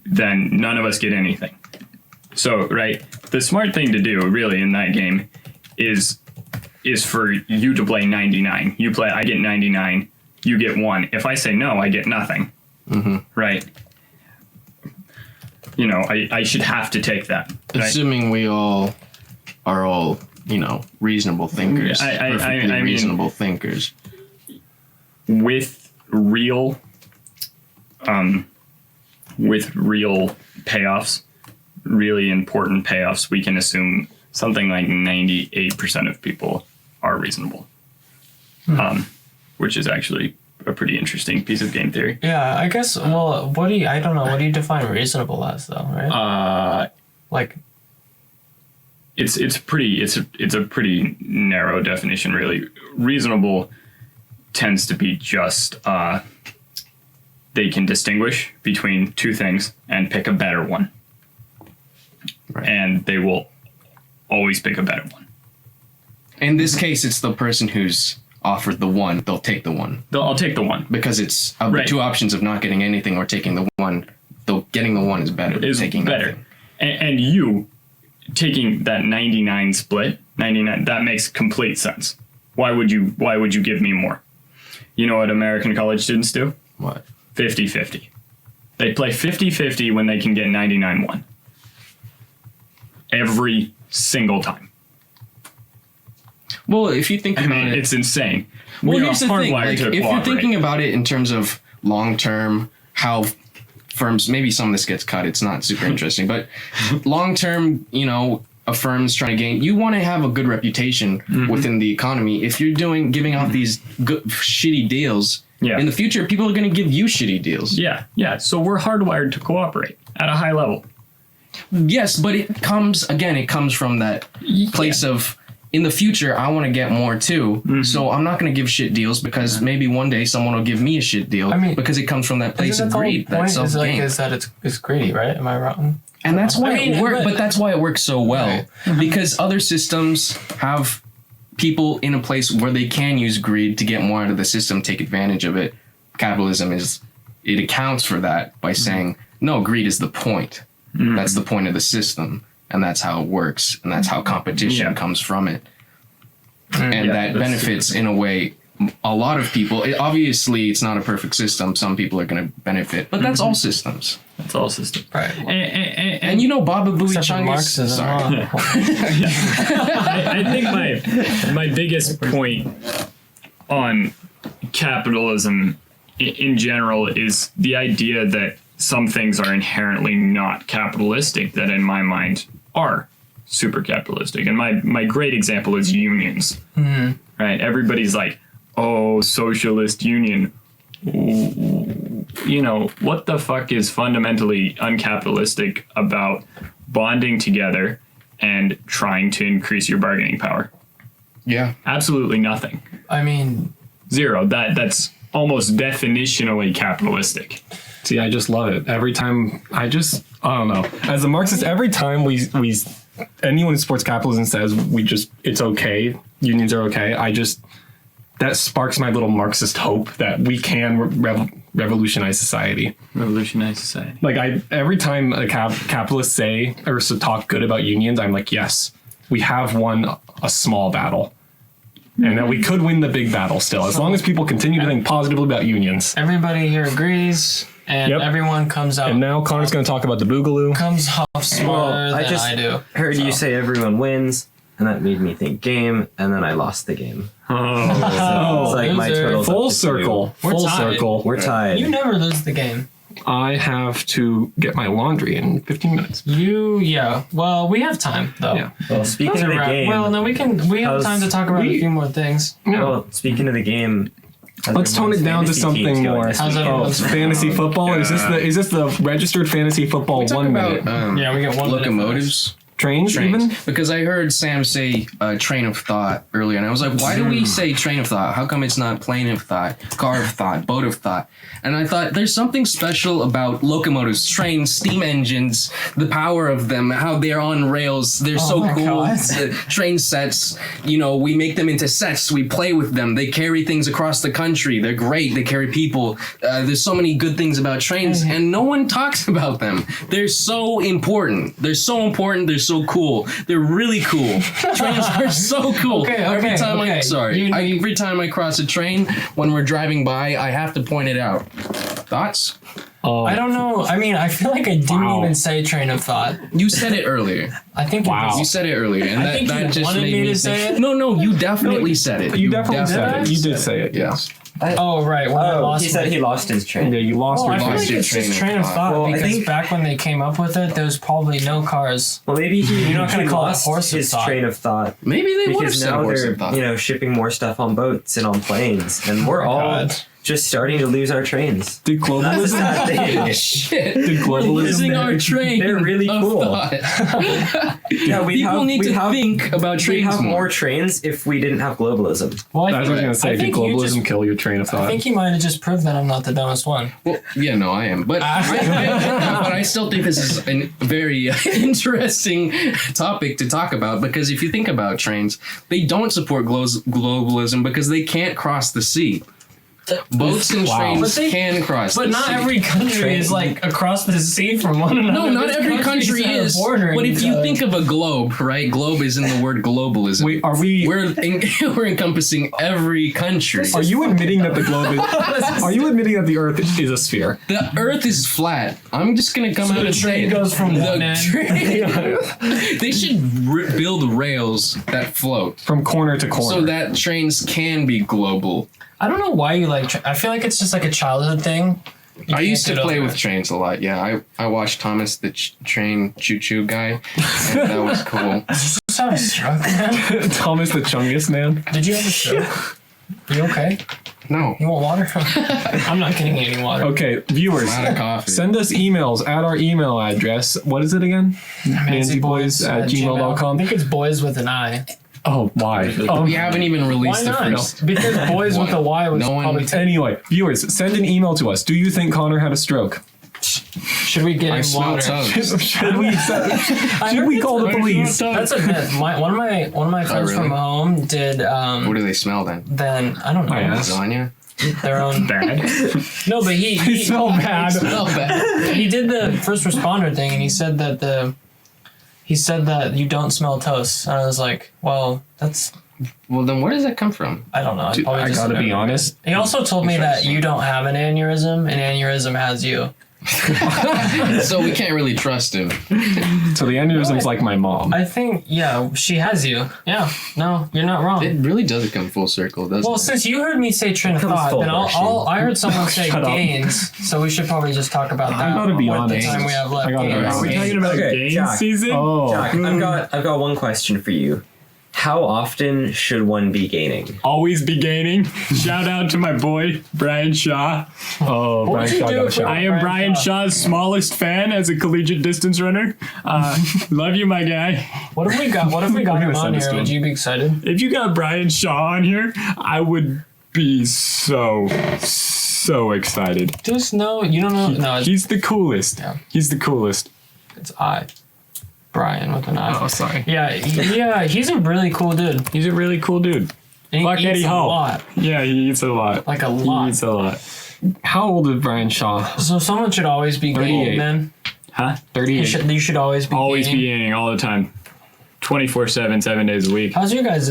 none of us get anything. So, right, the smart thing to do really in that game is for you to play 99. I get 99, you get 1. If I say no, I get nothing. Right? I should have to take that. Right? Assuming we all are reasonable thinkers. I mean, reasonable thinkers. With real payoffs, really important payoffs, we can assume something like 98% of people are reasonable, which is actually a pretty interesting piece of game theory. Yeah, I guess. Well, what do you define reasonable as, though? Right? Like, it's a pretty narrow definition, really. Reasonable tends to be just they can distinguish between 2 things and pick a better one. Right. And they will always pick a better one. In this case, it's the person who's offered the one. They'll take the one. I'll take the one. Because it's of the 2 options of not getting anything or taking the one. Getting the one is better than taking better. nothing. And you taking that 99 split, 99, that makes complete sense. Why would you give me more? You know what American college students do? What? 50-50. They play 50-50 when they can get 99-1. Every single time. Well, if you think about it, it's insane. Well, We are here's the thing. hardwired Like, to if you're cooperate. thinking about it in terms of long term, how firms, maybe some of this gets cut. It's not super interesting, but long term, a firm's trying to gain. You want to have a good reputation within the economy. If you're giving out these good, shitty deals, in the future, people are going to give you shitty deals. Yeah. So we're hardwired to cooperate at a high level. Yes, but it comes from that place of, in the future, I want to get more too. So I'm not going to give shit deals because maybe one day someone will give me a shit deal. Because it comes from that place of greed, that self-gain. Is that it's greedy, right? Am I wrong? And that's why it works. But that's why it works so well, because other systems have people in a place where they can use greed to get more out of the system, take advantage of it. Capitalism it accounts for that by saying, no, greed is the point. That's the point of the system, and that's how it works, and that's how competition comes from it. And that benefits, in a way, a lot of people, obviously it's not a perfect system. Some people are going to benefit, but that's all systems. That's all system. Right. And you know, Baba Booey Except for Chungus. Marxism. Sorry. I think my biggest point on capitalism in general is the idea that some things are inherently not capitalistic that in my mind are super capitalistic. And my great example is unions. Mm-hmm. Right? Everybody's like, oh, socialist union. You know, what the fuck is fundamentally uncapitalistic about bonding together and trying to increase your bargaining power? Yeah. Absolutely nothing. I mean, Zero. That's almost definitionally capitalistic. See, I just love it. Every time, I don't know. As a Marxist, every time anyone who supports capitalism says it's okay, unions are okay, that sparks my little Marxist hope that we can revolutionize society. Revolutionize society. Like every time a capitalists say or talk good about unions, I'm like, yes, we have won a small battle. And that we could win the big battle still, as long as people continue to think positively about unions. everybody here agrees, and Yep. everyone comes out. And now Connor's going to talk about the Boogaloo. comes off smarter I than just I do. heard you say everyone wins, and that made me think game, and then I lost the game. Oh. So it's like my loser. total's Full up to circle. We're Full tied. circle. 2. We're tied. You never lose the game. I have to get my laundry in 15 minutes. Yeah. Well, we have time though. Yeah. Well, speaking Those of are the wrap- game, Well, no, we have how's- time to talk about a few more things. well, speaking of the game, how's Let's tone it everyone's down to fantasy teams something going more. this How's weekend? everyone's- Fantasy football? Is this the registered fantasy football Talk 1 about minute? Yeah, we get 1 minute for locomotives. Trains even? Because I heard Sam say train of thought earlier, and I was like, why do we say train of thought? How come it's not plane of thought, car of thought, boat of thought? And I thought there's something special about locomotives, trains, steam engines, the power of them, how they're on rails. They're so my cool. God. Train sets, we make them into sets. We play with them. They carry things across the country. They're great. They carry people. There's so many good things about trains, and no one talks about them. They're so important. They're so important. They're so cool. They're really cool. Trains are so cool. Every time every time I cross a train when we're driving by, I have to point it out. Thoughts? I don't know. I mean, I feel like I didn't Wow. even say train of thought. You said it earlier. I think Wow. You said it earlier, and I think that you just wanted made me me to think. say it? No, you definitely said it. You definitely said I? it. You did say it, yes. Oh, right. When I Oh, lost he said my- he lost his train. Yeah, you lost Well, I your feel voice. like your it's just train train of of thought. thought Well, I because think- back when they came up with it, there was probably no cars. Well, maybe You're not gonna he call it lost horse of his thought. train of thought Maybe they would have because said now horse they're of thought. shipping more stuff on boats and on planes, and we're all God. just starting to lose our trains. Did That's a globalism? sad thing. Shit. Did We're globalism? losing our train. They're really of cool. thought. Yeah, People need to think about We'd trains have more. more trains if we didn't have globalism. Well, I was going to I say, did think you globalism just- kill your train of I thought? think you might have just proved that I'm not the dumbest one. Well, yeah, no, I am, but but I still think this is a very interesting topic to talk about because if you think about trains, they don't support globalism because they can't cross the sea. Boats and Wow. trains But they- can cross. But the not sea. every country is like across the sea from one another. No, not There's every countries country that are is. bordering But if each you other. think of a globe, right? Globe is in the word globalism. Wait, are we? We're encompassing every country. Are you admitting that the globe is? Are you admitting that the Earth is a sphere? The Earth is flat. I'm just gonna come So out the and say train it. goes from The one end. train- They should build rails that float From corner to corner. so that trains can be global. I don't know why you like. I feel like it's just like a childhood thing. You I used can't to get play over with it. trains a lot. Yeah, I watched Thomas the Train Choo Choo guy. And that was cool. Just have a stroke, man. Thomas the Chungus man. Did you have a stroke? You okay? No, You want water? I'm not getting any water. Okay, viewers, I'm out of coffee. send us emails at our email address. What is it again? manzyboys@gmail.com. I think it's boys with an I. Oh, why? We haven't even Why released the not? first. Because boys with a Y was No one- probably. Anyway, viewers, send an email to us. Do you think Connor had a stroke? Should we get I him smell water? toes. Should we call the police? That's a myth. One of my friends really? from home did. What do they smell then? Then I don't know. I asked. Lasagna? Their own. Bad. No, but They smell bad. Smell bad. he did the first responder thing, and he said that you don't smell toast. And I was like, well, that's Well, then where does that come from? I don't know. Dude, I gotta be honest. He also told me that you don't have an aneurysm, and aneurysm has you. So we can't really trust him. So the aneurysm's like my mom. I think, yeah, she has you. Yeah, no, you're not wrong. It really doesn't come full circle, doesn't Well, it? since you heard me say train of Comes thought, full then I heard someone say Shut up. gains, so we should probably just talk about that. I gotta be with honest. the time we have left. I gotta be Gains. honest. Are we talking about Okay, game Jack. season? Oh, Jack, I've got one question for you. How often should one be gaining? Always be gaining. Shout out to my boy, Brian Shaw. oh, What Brian would you Shaw do got a if shot. I am Brian Shaw's smallest fan as a collegiate distance runner. Love you, my guy. What if we got I'm him gonna on send this here? to Would him. you be excited? If you got Brian Shaw on here, I would be so excited. Just know you don't know. No, He's the coolest. Yeah. He's the coolest. it's I, Brian with an I. Oh, sorry. Yeah, he's a really cool dude. He's a really cool dude. And he Fuck eats Eddie a Hall. lot, Yeah, he eats a lot. like a He lot. eats a lot. How old is Brian Shaw? So someone should always be 38. gaining, man. Huh? 38. You should always be Always be gaining. gaining all the time. 24/7, 7 days a week. How's your guys'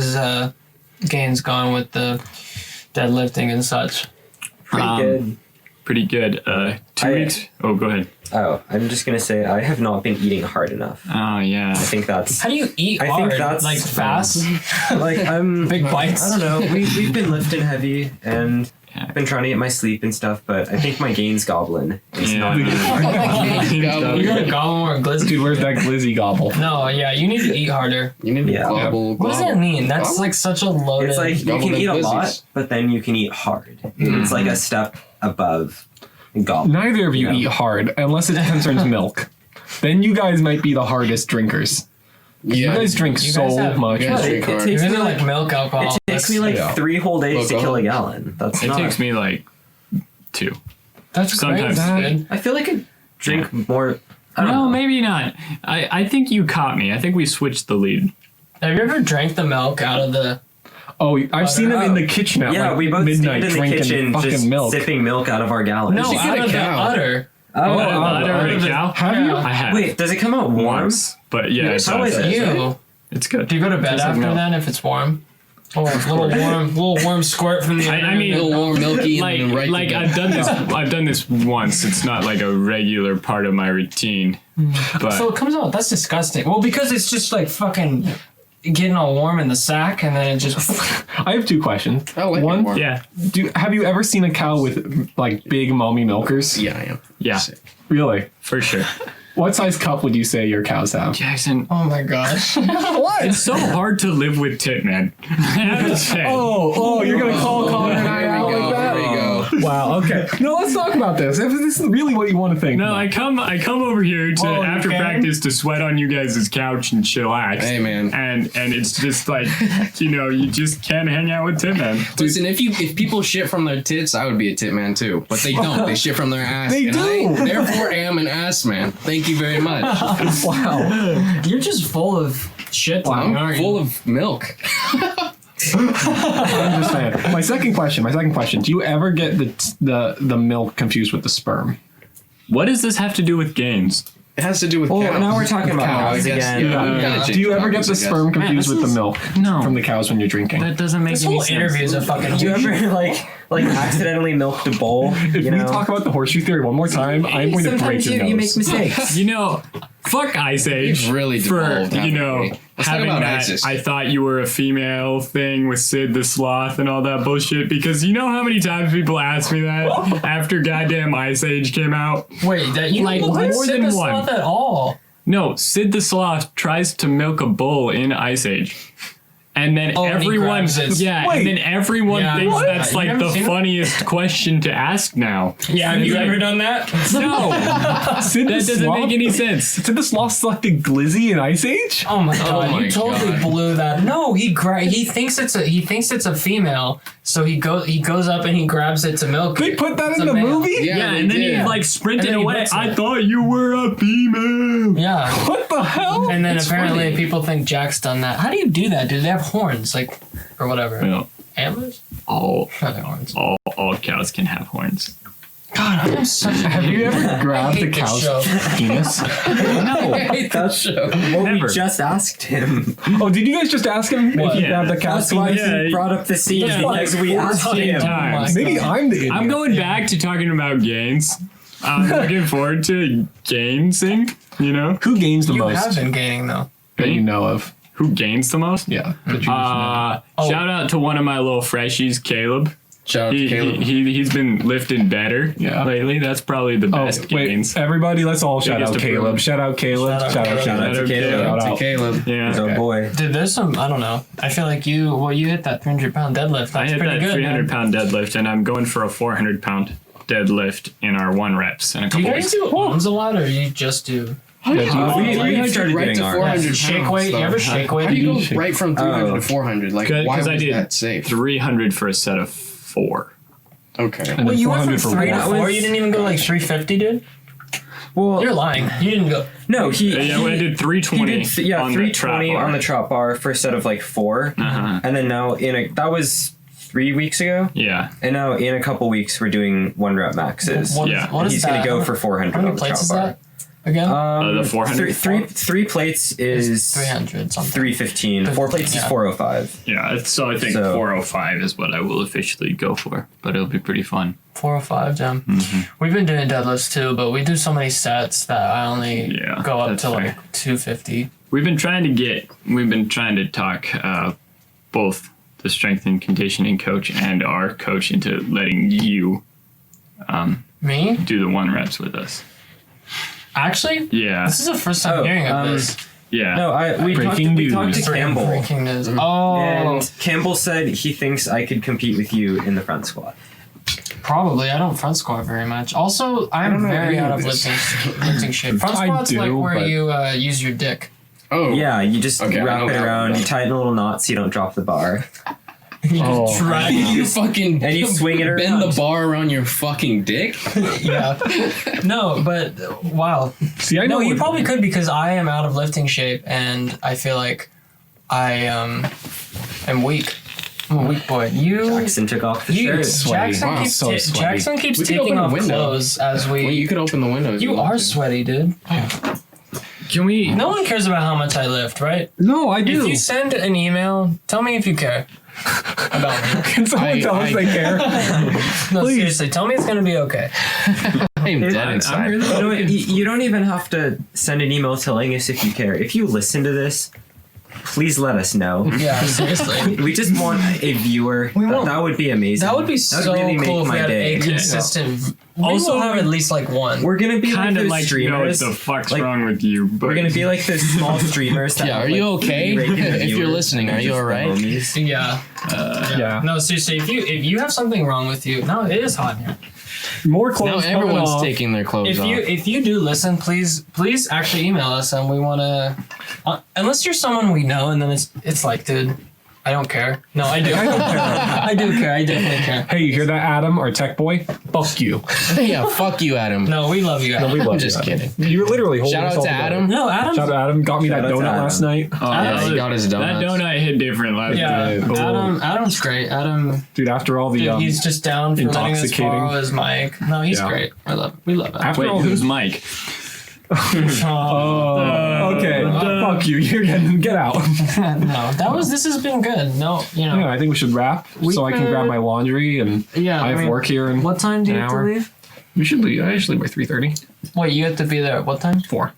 gains going with the deadlifting and such? Pretty good. Pretty good. 2 weeks. Oh, go ahead. Oh, I'm just gonna say I have not been eating hard enough. Oh, yeah. I think that's How do you eat I hard? think that's like fast? like I'm Big bites? I don't know. We've been lifting heavy and Yeah. I've been trying to get my sleep and stuff, but I think my gains goblin is Yeah. not eating hard. You got a gobble or a glizzy? Dude, where's that glizzy gobble? No, yeah, you need to eat harder. You need to Yeah. gobble. What does that mean? That's Gobble? like such a loaded. It's like you Gobble can them eat a lot, glizzies. but then you can eat hard. It's like a step above gobble. Neither of you Yeah. eat hard unless it concerns milk. Then you guys might be the hardest drinkers. Yeah. You guys drink You so guys have- much. you guys It drink hard. takes you me really like like milk, alcohol. it takes me like yeah. 3 whole days to Look, kill a oh. gallon. That's It not. takes me like 2. That's sometimes. great, dude. I feel like I drink more. I don't No, know. maybe not. I think you caught me. I think we switched the lead. Have you ever drank the milk out of the? Oh, I've seen him in the kitchen at Yeah, like we both midnight stand in the drinking kitchen fucking just milk. sipping milk out of our gallon. No, should get out a of the cow. udder. Oh, Out of the cow? Have you? I have. wait, does it come out warm? Once. But yeah, it How does. is it? You. It's good. Do you go to bed Tastes like after milk. then if it's warm? Oh, a little warm squirt from the. I mean, A little warm, milky, like, and right like to I've done this. I've done this once. It's not like a regular part of my routine. But So it comes out. That's disgusting. Well, because it's just like fucking getting all warm in the sack, and then it just. I have 2 questions. I like One, it warm. yeah, have you ever seen a cow with like big mommy milkers? Yeah, I am. yeah, Sick. Really? for sure. What size cup would you say your cows have? Jackson, Oh my gosh. it's so hard to live with Tit Man. I have to say. Oh, you're gonna call Connor and I There out we go. like that? There we go. Wow. Okay. No, let's talk about this. If this is really what you want to think. No, I come over here to Oh, you after can? practice to sweat on you guys' couch and chillax. Hey, man. And it's just like, you just can't hang out with Tit Man. Listen, if people shit from their tits, I would be a tit man too. But they don't. They shit from their ass. They and do. I, therefore, am an ass man. Thank you very much. Wow. You're just full of shit. I'm aren't you? full of milk. I'm just saying. My second question. Do you ever get the milk confused with the sperm? What does this have to do with games? It has to do with Well, cows. now we're talking about Cow, I cows guess, again. Yeah, we gotta change Do you ever get topics, the I guess. sperm confused this with the is- milk No. from the cows when you're drinking? That doesn't make This any whole sense. interview is a fucking. Do you ever like accidentally milked a bowl? If You we know? talk about the horseshoe theory one more time, I'm going to break Sometimes your nose. you make mistakes. You know, fuck Ice Age. We've really for, devolved, haven't we? Let's talk having about that ISIS. I thought you were a female thing with Sid the Sloth and all that bullshit, because you know how many times people ask me that after goddamn Ice Age came out? Wait, that you Like, don't look more Sid than the one. Sloth at all. No, Sid the Sloth tries to milk a bull in Ice Age. And then Oh, and he everyone, grabs it. yeah, Wait. and then everyone Yeah, thinks what? that's You like never the seen it? funniest question to ask now. Yeah, have It's you like, ever done that? No, Sid that the doesn't Sloth? make any sense. Sid the Sloth selected Glizzy in Ice Age? Oh my god, my you totally God. blew that. No, he thinks it's a female, so he goes up and he grabs it to milk. They it. put that It's in a the male. movie? Yeah, they and then he did. like sprinted And then he away. hooks I it. thought you were a female. Yeah, What the hell? and then It's apparently funny. people think Jack's done that. How do you do that? Do they have horns, like, or whatever? No, Antlers? all Not their horns. cows can have horns. God, God, I'm such a Have you ever grabbed hate a this cow's show. penis? No, That show. well, Never. we just asked him. Oh, did you guys just ask him if he Yeah. grabbed the cow's That's why penis? Yeah, he brought up the scene yeah, because like we four asked times. him. Times. Maybe I'm the idiot. I'm going back to talking about gains. I'm looking forward to gainsing, you know? Who gains the You most have been gaining though. that you know of? Who gains the most? Yeah. that you Shout out to one of my little freshies, Caleb. Shout out to Caleb. He's been lifting better Yeah. lately. That's probably the Oh, best wait, gains. everybody, let's all shout Biggest out Caleb. approval. Shout out Caleb. Shout out Shout out Caleb. Shout out to Caleb. Shout To out. Caleb. Yeah. Oh boy. Dude, there's some, I don't know. I feel like you hit that 300-pound deadlift. That's I hit pretty that good. 300-pound deadlift, and I'm going for a 400-pound deadlift in our 1 reps in a Do you couple guys weeks. do arms a lot, or you just do We started right doing to ours. 400 shake pounds, weight? You though. ever shake weight? How do you go right from 300 Oh. to 400? Like, why was I did that safe? 300 for a set of 4. Okay. And Well, then you went 400 from for 3 to one. 4. You didn't even go like 350, dude. Well, You're lying. You didn't go. no, he Yeah, I did 320. He did, yeah, on the 320 trap on the bar. trot bar for a set of like 4, Uh-huh. and then now that was 3 weeks ago, Yeah. and now in a couple weeks we're doing 1 rep maxes. Yeah. What is He's that? gonna go for 400 How many on the plates trot is bar. that again? The 400? Three plates is 300 something. 315. 4 plates is Yeah. 405. Yeah, so I think So- 405 is what I will officially go for, but it'll be pretty fun. 405, Jim. We've been doing deadlifts too, but we do so many sets that I only Yeah, go up that's to fair. like 250. We've been trying to talk both the strength and conditioning coach and our coach into letting you Me? do the 1 reps with us. Actually? Yeah. This is the first time Oh, hearing of this. Yeah. No, we talked Breaking to news. Campbell, Breaking news. Oh, and Campbell said he thinks I could compete with you in the front squat. probably. I don't front squat very much. Also, I'm don't know very any out of of this. lifting shape. Front I squat's do, like where but- you use your dick. Oh. Yeah, you just Okay, I wrap know it that around, one. you tie it in a little knot so you don't drop the bar. Oh. Drag You fucking And you swing it bend around. the bar around your fucking dick. Yeah. No, but wow. See, I know No, you what- probably could because I am out of lifting shape and I feel like I am weak. I'm a weak boy. You Jackson took off the you shirt. sweaty. Jackson Wow, keeps so sweaty. Jackson keeps We could taking open a off window. clothes as we Well, you could open the window. if You want are to. sweaty, dude. Can we? No one cares about how much I lift, right? No, I If do. you send an email, tell me if you care about me. Can someone tell us they care? No, Please. seriously, tell me it's gonna be okay. I'm dead I'm inside. really- You know what? You don't even have to send an email telling us if you care. If you listen to this, please let us know. Yeah, seriously. We just want a viewer. That would be amazing. That would be That'd so really make cool if my we had day. a consistent. We Also, will have at least like one. We're gonna be Kind like of those like to know what streamers. the fuck's like, wrong with you, but We're gonna be like those small streamers. That Yeah, have, are you like, okay? regular If you're viewers listening, and are you just the alright? homies. Yeah. Yeah. No, seriously, if you have something wrong with you, no, it is hot in here. More Now clothes coming everyone's off. taking their clothes If off. you do listen, please actually email us, and we want to. Unless you're someone we know, and then it's like, dude, I don't care. No, I do. I don't care. I do care. I definitely care. Hey, you hear that, Adam, our tech boy? Fuck you. Yeah, fuck you, Adam. No, we love you. Adam. We love I'm you, just Adam. kidding. You're literally holding Shout us out all to together. Adam. No, Adam. Shout out to Adam. Got me that Shout out to donut Adam. last night. Oh, Yeah, he got his that donuts. donut hit different last Yeah, night. Oh. Adam's great. Adam, Dude, after all the dude, he's just down for letting us intoxicating- borrow his mic. No, he's Yeah. great. We love Adam. after Wait, all who's this. Mike? Oh, okay. Fuck you. You're getting get out. No, this has been good. No, Yeah, I think we should wrap so I can could- grab my laundry and Yeah, I have work here in What time do you an have to hour. leave? We should leave. I usually by 3:30. Wait, you have to be there at what time? 4.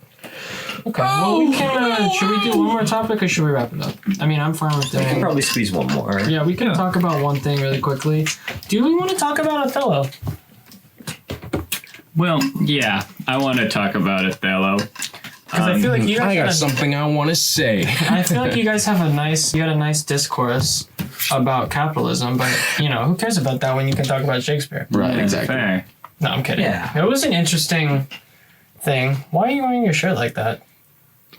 Okay. Well, we can. Should we do one more topic or should we wrap it up? I mean, I'm fine with We can doing. probably squeeze one more. Yeah, we can Yeah. talk about one thing really quickly. Do we want to talk about Othello? Well, yeah, I want to talk about Othello. Because I feel like you guys. I got had a- something I want to say. I feel like you guys have you had a nice discourse about capitalism, but who cares about that when you can talk about Shakespeare? Right, Yeah, exactly. Fair. No, I'm kidding. Yeah. It was an interesting thing. Why are you wearing your shirt like that?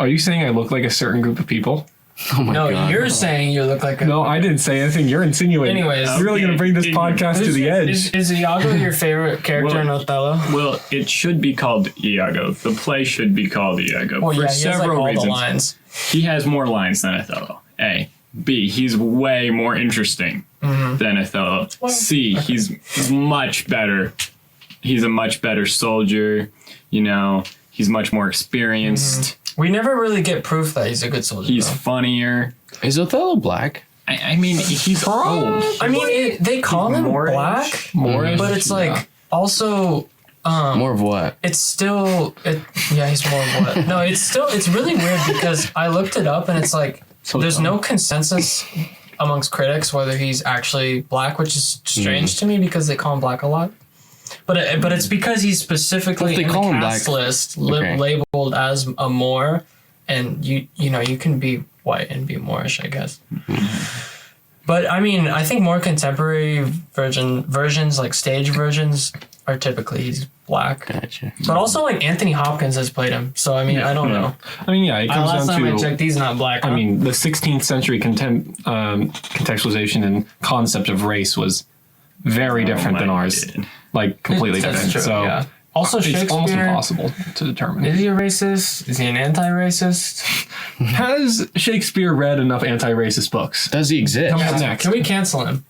Are you saying I look like a certain group of people? Oh my No, god. you're saying you look like a. No, I didn't say anything. You're insinuating. Anyways. you're really gonna bring this podcast to the edge. Is Iago your favorite character in Othello? Well, it should be called Iago. The play should be called Iago Well, for yeah, he has like several all reasons. the lines. He has more lines than Othello. A. B. He's way more interesting Mm-hmm. than Othello. C. He's much better he's a much better soldier. You know, he's much more experienced. We never really get proof that he's a good soldier. He's though. funnier. Is Othello black? I mean, he's old. I mean, they call him Moorish. black, Moorish, but it's like also. More of what? It's still, yeah, he's more of what? No, it's really weird because I looked it up and it's like, there's no consensus amongst critics whether he's actually black, which is strange to me because they call him black a lot. But it's because he's specifically They in the call him cast black. list Okay. labeled as a Moor, and you know you can be white and be Moorish, I guess. But I mean, I think more contemporary versions, like stage versions, are typically he's black. Gotcha. But also like Anthony Hopkins has played him, so I mean I don't know. I mean, yeah, it comes Last down time I to. checked, he's not black. I huh? mean, the 16th century contextualization and concept of race was very different than ours. God. Like, completely That's different. true, So yeah. Also, it's almost Shakespeare. impossible to determine. Is he a racist? Is he an anti-racist? Has Shakespeare read enough anti-racist books? Does he exist? Coming up next. Can we cancel him?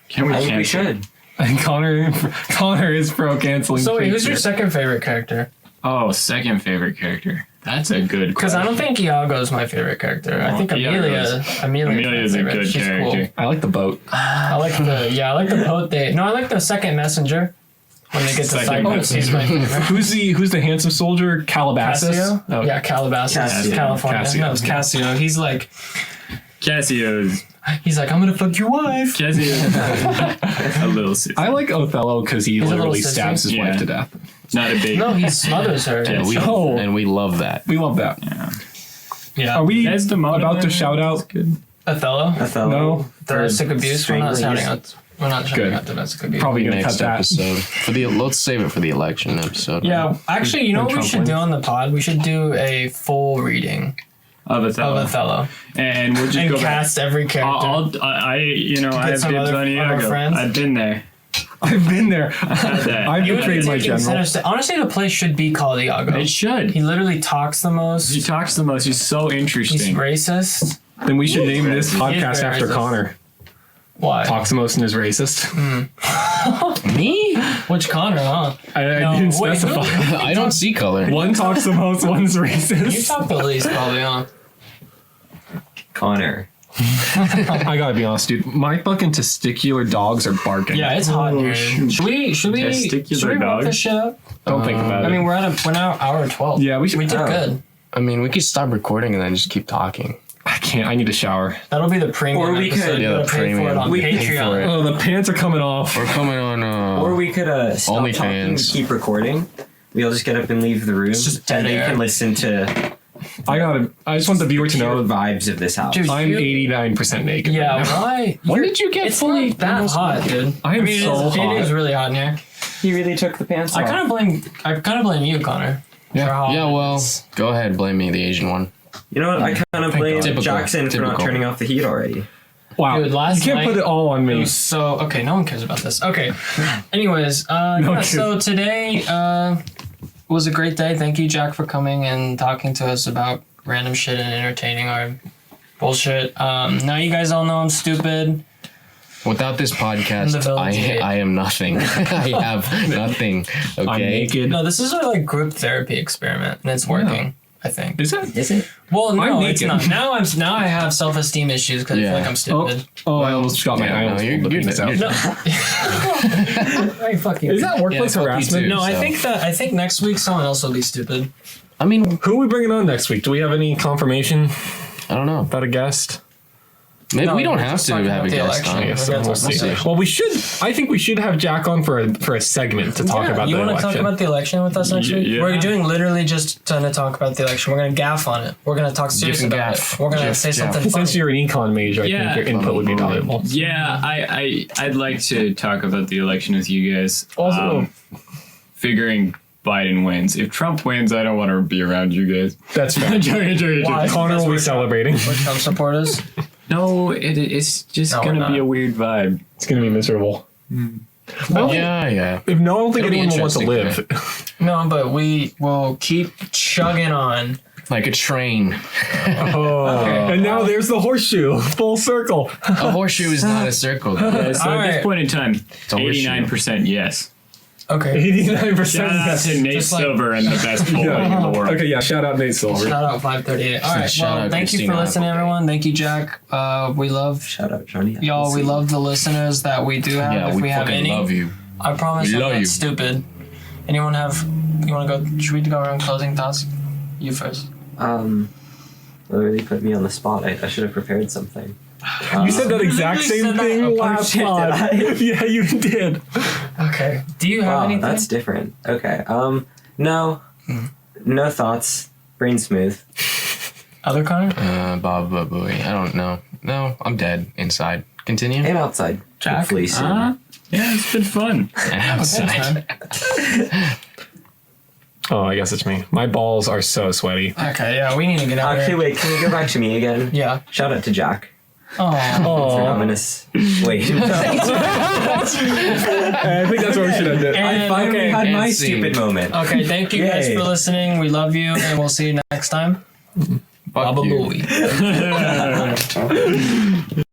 Can we I think we cancel? should. And Connor is pro canceling. So wait, who's your Shakespeare. second favorite character? Oh, second favorite character. That's a good Because I question. don't think Iago's my favorite character. I think Iago's- Amelia's a my favorite. good She's character. Cool. I like the boat. I like the boat date. No, I like the second messenger when they get to Second Cyprus. He's my favorite. Who's the handsome soldier? Calabasas. Cassio? Oh, Yeah, Calabasas, Cassio. California. Cassio. No, it's Cassio. He's like, Cassio's I'm gonna fuck your wife. Cassio's a little sister. I like Othello because he a little literally sissy. stabs his Yeah. wife to death. Not a big. No, he smothers her. And we Oh. and we love that. We love that. Yeah. Are we Desdemona about to shout out? Othello? Othello. No, Domestic abuse? We're not stranglers. shouting out. We're not shouting Good. out domestic abuse. Probably gonna cut Next that. episode let's save it for the election episode. Yeah, actually, you know what we Trump should wins. do on the pod? We should do a full reading Of Othello. of Othello And we'll just and go back. cast every character. I Get have some dibs other- on other Iago. friends? I've been there. I've been there. Had that. I've You would be betrayed my taking general. center stage. Honestly, the play should be called Iago. It should. He literally talks the most. He talks the most. He's so He's interesting. racist. Then we should name this He is podcast very after racist. Connor. Why? Talks the most and is racist. Me? Which Connor, huh? I No, didn't wait, who- specify. I don't see color. One talks the most, one's You racist. talk the least, probably, huh? Connor. I gotta be honest, dude. My fucking testicular dogs are barking. Yeah, it's hot in here. shoot. Should we Testicular wrap dogs? this shit up? Don't think about I it. mean, we're now hour 12. Yeah, we should. We did good. I mean, we could stop recording and then just keep talking. I can't. I need a shower. That'll be the premium Or we episode. could- You Yeah, gotta the pay for it premium. on We pay for Patreon. it. Oh, the pants are coming off. We're coming on. Or we could stop OnlyFans. talking and keep recording. We'll just get up and leave the room. just dead and then you air. can listen to I just want the viewer to pure know that vibes of this house. Dude, I'm you- 89% naked. Yeah, right now. why? When did you get It's fully? not that hot, dude. I am mean, so it hot. is really hot in here. He really took the pants I off. kind of blame you, Connor. Yeah. For how Yeah, hot it well, is. go ahead, blame me, the Asian one. You know what? I kind of blame Typical. Jackson for not Typical. turning off the heat already. Wow. Dude, last you can't night- put it all on It me. was so okay. No one cares about this. Okay. Anyways, yeah, kidding. so today was a great day. Thank you, Jack, for coming and talking to us about random shit and entertaining our bullshit. Now you guys all know I'm stupid. Without this The podcast, village gate. I am nothing. I have nothing. I'm Okay. naked. No, this is our like group therapy experiment, and it's working. I think. Is it? Is it? Well, no, I'm it's naked. not. Now I have self-esteem issues because I feel Yeah. like I'm stupid. Oh, I almost got my Yeah, eye. no, almost you're- pulled the you're- penis out. you're- No. Hey, fuck you. Is that workplace fuck you harassment? too. No, I So- think next week someone else will be stupid. I mean, Who are we bringing on next week? Do we have any confirmation I don't know. about a guest? Maybe No, we don't we're have just to talking have a about the guest election. on. We're So gonna we'll talk about see. the election. Well, we should. I think we should have Jack on for a segment to talk about you the want to election. talk about the election with us next week? Yeah. We're doing literally just trying to talk about the election. We're gonna gaff on it. We're gonna talk serious and about gaff. it. We're gonna Just say gaff. something Since funny. you're an econ major, I Yeah. think your input would be valuable. Yeah, I'd like to talk about the election with you guys. Also- Figuring Biden wins. If Trump wins, I don't want to be around you guys. That's fair. Why? Connor will be celebrating. We're Trump supporters. No, it's just No, we're gonna not. be a weird vibe. It's gonna be miserable. Yeah. If no, I don't think It'll be anyone will want to interesting, live. No, but we will keep chugging on. Like a train. And now there's the horseshoe, full circle. A horseshoe is not a circle. Though. So All at right. this point in time, a horseshoe. 89% yes. Okay. 89%. Shout out to Nate Just like- Silver and the best bowling in the world. Okay, yeah, shout out Nate Silver. Shout out 538. All right. Shout Well, out thank you for Christina listening, Applegate. everyone. Thank you, Jack. We love Shout out Johnny. y'all. We love the listeners that we do have. Yeah, if we have fucking any, love you. I promise We I'm love not you. stupid. Anyone have? You want to go? Should we go around closing thoughts? You first. Really put me on the spot. I should have prepared something. You said that exact literally same said that. thing Oh, last shit, pod. did I? Yeah, you did. Okay. Do you have Wow, anything? that's different. Okay. No. No thoughts. Brain smooth. Other Connor? Bob Boy. I don't know. No, I'm dead inside. Continue. And outside. Jack? Hopefully soon. Yeah, it's been fun. And outside. Oh, I guess it's me. My balls are so sweaty. Okay. Yeah, we need to get out Actually, here. wait. Can we go back to me again? Yeah. Shout out to Jack. Oh. For ominous. Wait. I think that's where we should end it. And, Finally okay. had my And scene. stupid moment. Okay. Thank you guys Yay. for listening. We love you, and we'll see you next time. Fuck Baba you. Booey.